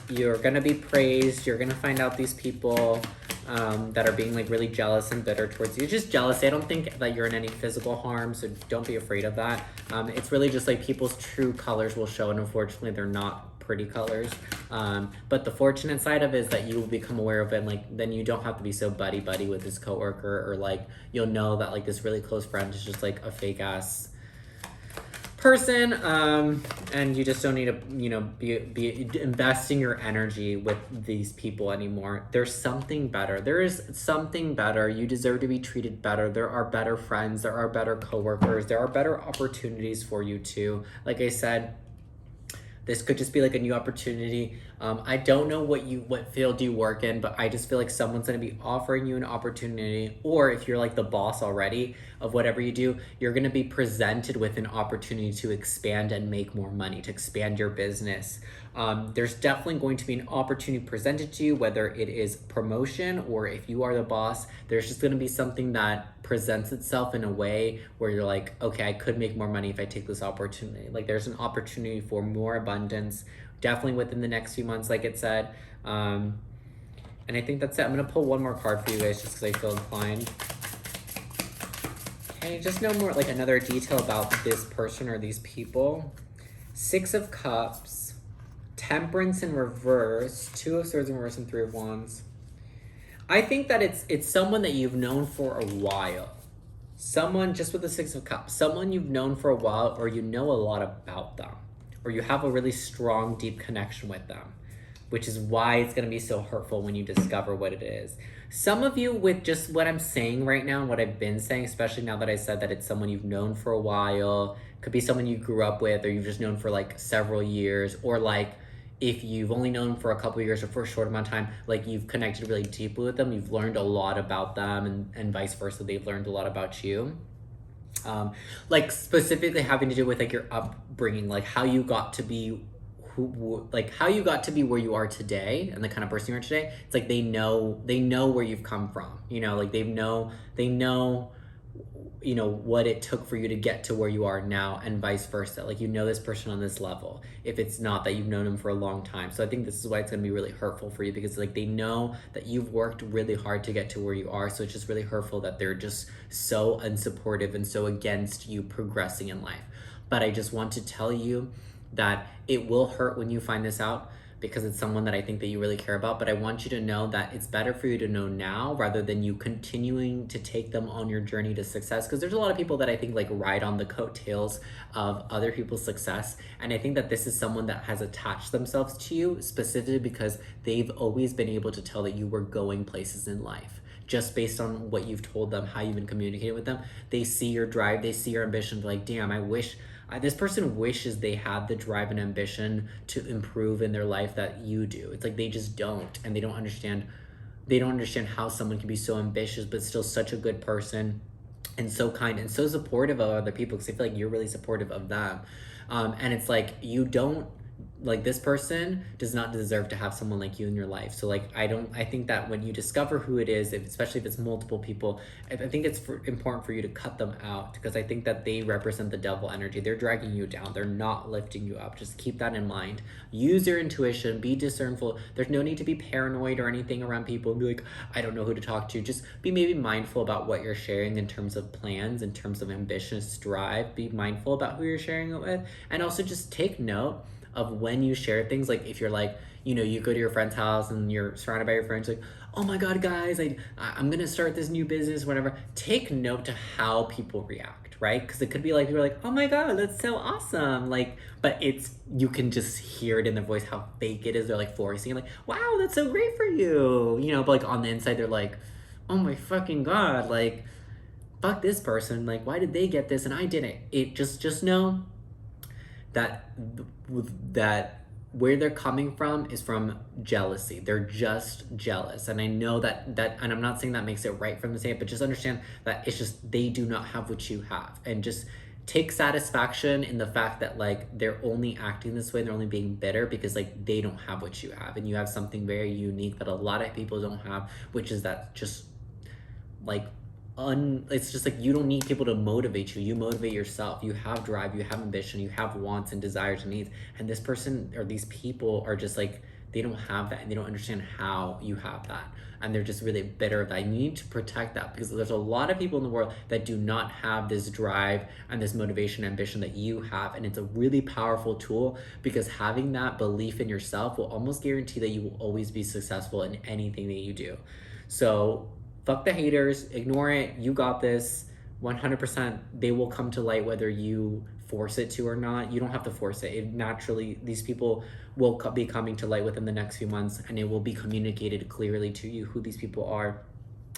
You're gonna be praised. You're gonna find out these people that are being like really jealous and bitter towards you. Just jealousy. I don't think that you're in any physical harm, so don't be afraid of that. It's really just like people's true colors will show, and unfortunately they're not pretty colors. But the fortunate side of it is that you will become aware of it, and like then you don't have to be so buddy with this coworker, or like you'll know that like this really close friend is just like a fake ass person, and you just don't need to be investing your energy with these people anymore. There's something better. There is something better. You deserve to be treated better. There are better friends. There are better coworkers. There are better opportunities for you too. Like I said, This could just be like a new opportunity. I don't know what field you work in, but I just feel like someone's going to be offering you an opportunity, or if you're like the boss already of whatever you do, you're going to be presented with an opportunity to expand and make more money, to expand your business. There's definitely going to be an opportunity presented to you, whether it is promotion or if you are the boss, there's just going to be something that presents itself in a way where you're like, okay, I could make more money if I take this opportunity. Like there's an opportunity for more abundance, definitely within the next few months, like it said. And I think that's it. I'm going to pull one more card for you guys just because I feel inclined. Okay, just know more, like another detail about this person or these people. 6 of Cups. Temperance in reverse, 2 of Swords in reverse, and 3 of Wands. I think that it's someone that you've known for a while. Someone, just with the 6 of Cups, someone you've known for a while, or you know a lot about them, or you have a really strong, deep connection with them, which is why it's going to be so hurtful when you discover what it is. Some of you, with just what I'm saying right now, what I've been saying, especially now that I said that it's someone you've known for a while, could be someone you grew up with, or you've just known for like several years, or like if you've only known for a couple of years or for a short amount of time, like you've connected really deeply with them, you've learned a lot about them, and vice versa, they've learned a lot about you. Like specifically having to do with like your upbringing, like how you got to be how you got to be where you are today and the kind of person you are today. It's like they know where you've come from, you know, like they know you know what it took for you to get to where you are now, and vice versa. Like, you know this person on this level, if it's not that you've known them for a long time. So I think this is why it's going to be really hurtful for you, because like they know that you've worked really hard to get to where you are. So it's just really hurtful that they're just so unsupportive and so against you progressing in life. But I just want to tell you that it will hurt when you find this out, because it's someone that I think that you really care about. But I want you to know that it's better for you to know now rather than you continuing to take them on your journey to success. Because there's a lot of people that I think like ride on the coattails of other people's success. And I think that this is someone that has attached themselves to you specifically because they've always been able to tell that you were going places in life. Just based on what you've told them, how you've been communicating with them, they see your drive, they see your ambition. They're like, damn, I wish this person wishes they had the drive and ambition to improve in their life that you do. It's like they just don't, and they don't understand how someone can be so ambitious but still such a good person and so kind and so supportive of other people, because I feel like you're really supportive of them. And it's like you don't, like, this person does not deserve to have someone like you in your life. So like I think that when you discover who it is, especially if it's multiple people, I think it's important for you to cut them out, because I think that they represent the devil energy. They're dragging you down, they're not lifting you up. Just keep that in mind. Use your intuition, be discernful. There's no need to be paranoid or anything around people and be like, I don't know who to talk to. Just be maybe mindful about what you're sharing in terms of plans, in terms of ambitious drive. Be mindful about who you're sharing it with, and also just take note of when you share things. Like if you're like, you know, you go to your friend's house and you're surrounded by your friends, like, oh my God, guys, I'm gonna start this new business, whatever. Take note to how people react, right? Because it could be like, people are like, oh my God, that's so awesome. Like, but you can just hear it in their voice how fake it is. They're like forcing it, like, wow, that's so great for you. You know, but like on the inside, they're like, oh my fucking God, like, fuck this person. Like, why did they get this and I didn't? It just know that where they're coming from is from jealousy. They're just jealous. And I know that and I'm not saying that makes it right from the same, but just understand that it's just they do not have what you have. And just take satisfaction in the fact that like they're only acting this way, they're only being bitter because like they don't have what you have, and you have something very unique that a lot of people don't have, which is that just like it's just like you don't need people to motivate you. You motivate yourself. You have drive, you have ambition, you have wants and desires and needs. And this person or these people are just like, they don't have that, and they don't understand how you have that. And they're just really bitter of that. You need to protect that, because there's a lot of people in the world that do not have this drive and this motivation, ambition that you have. And it's a really powerful tool, because having that belief in yourself will almost guarantee that you will always be successful in anything that you do. So fuck the haters, ignore it. You got this. 100%, they will come to light whether you force it to or not. You don't have to force it. It naturally, these people will be coming to light within the next few months, and it will be communicated clearly to you who these people are.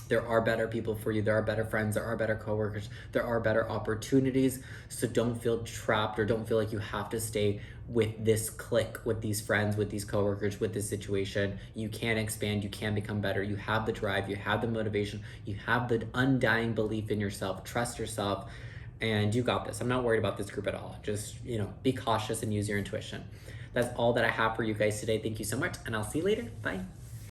There are better people for you. There are better friends. There are better coworkers. There are better opportunities. So don't feel trapped or don't feel like you have to stay with this clique, with these friends, with these coworkers, with this situation. You can expand. You can become better. You have the drive. You have the motivation. You have the undying belief in yourself. Trust yourself. And you got this. I'm not worried about this group at all. Just, be cautious and use your intuition. That's all that I have for you guys today. Thank you so much, and I'll see you later. Bye.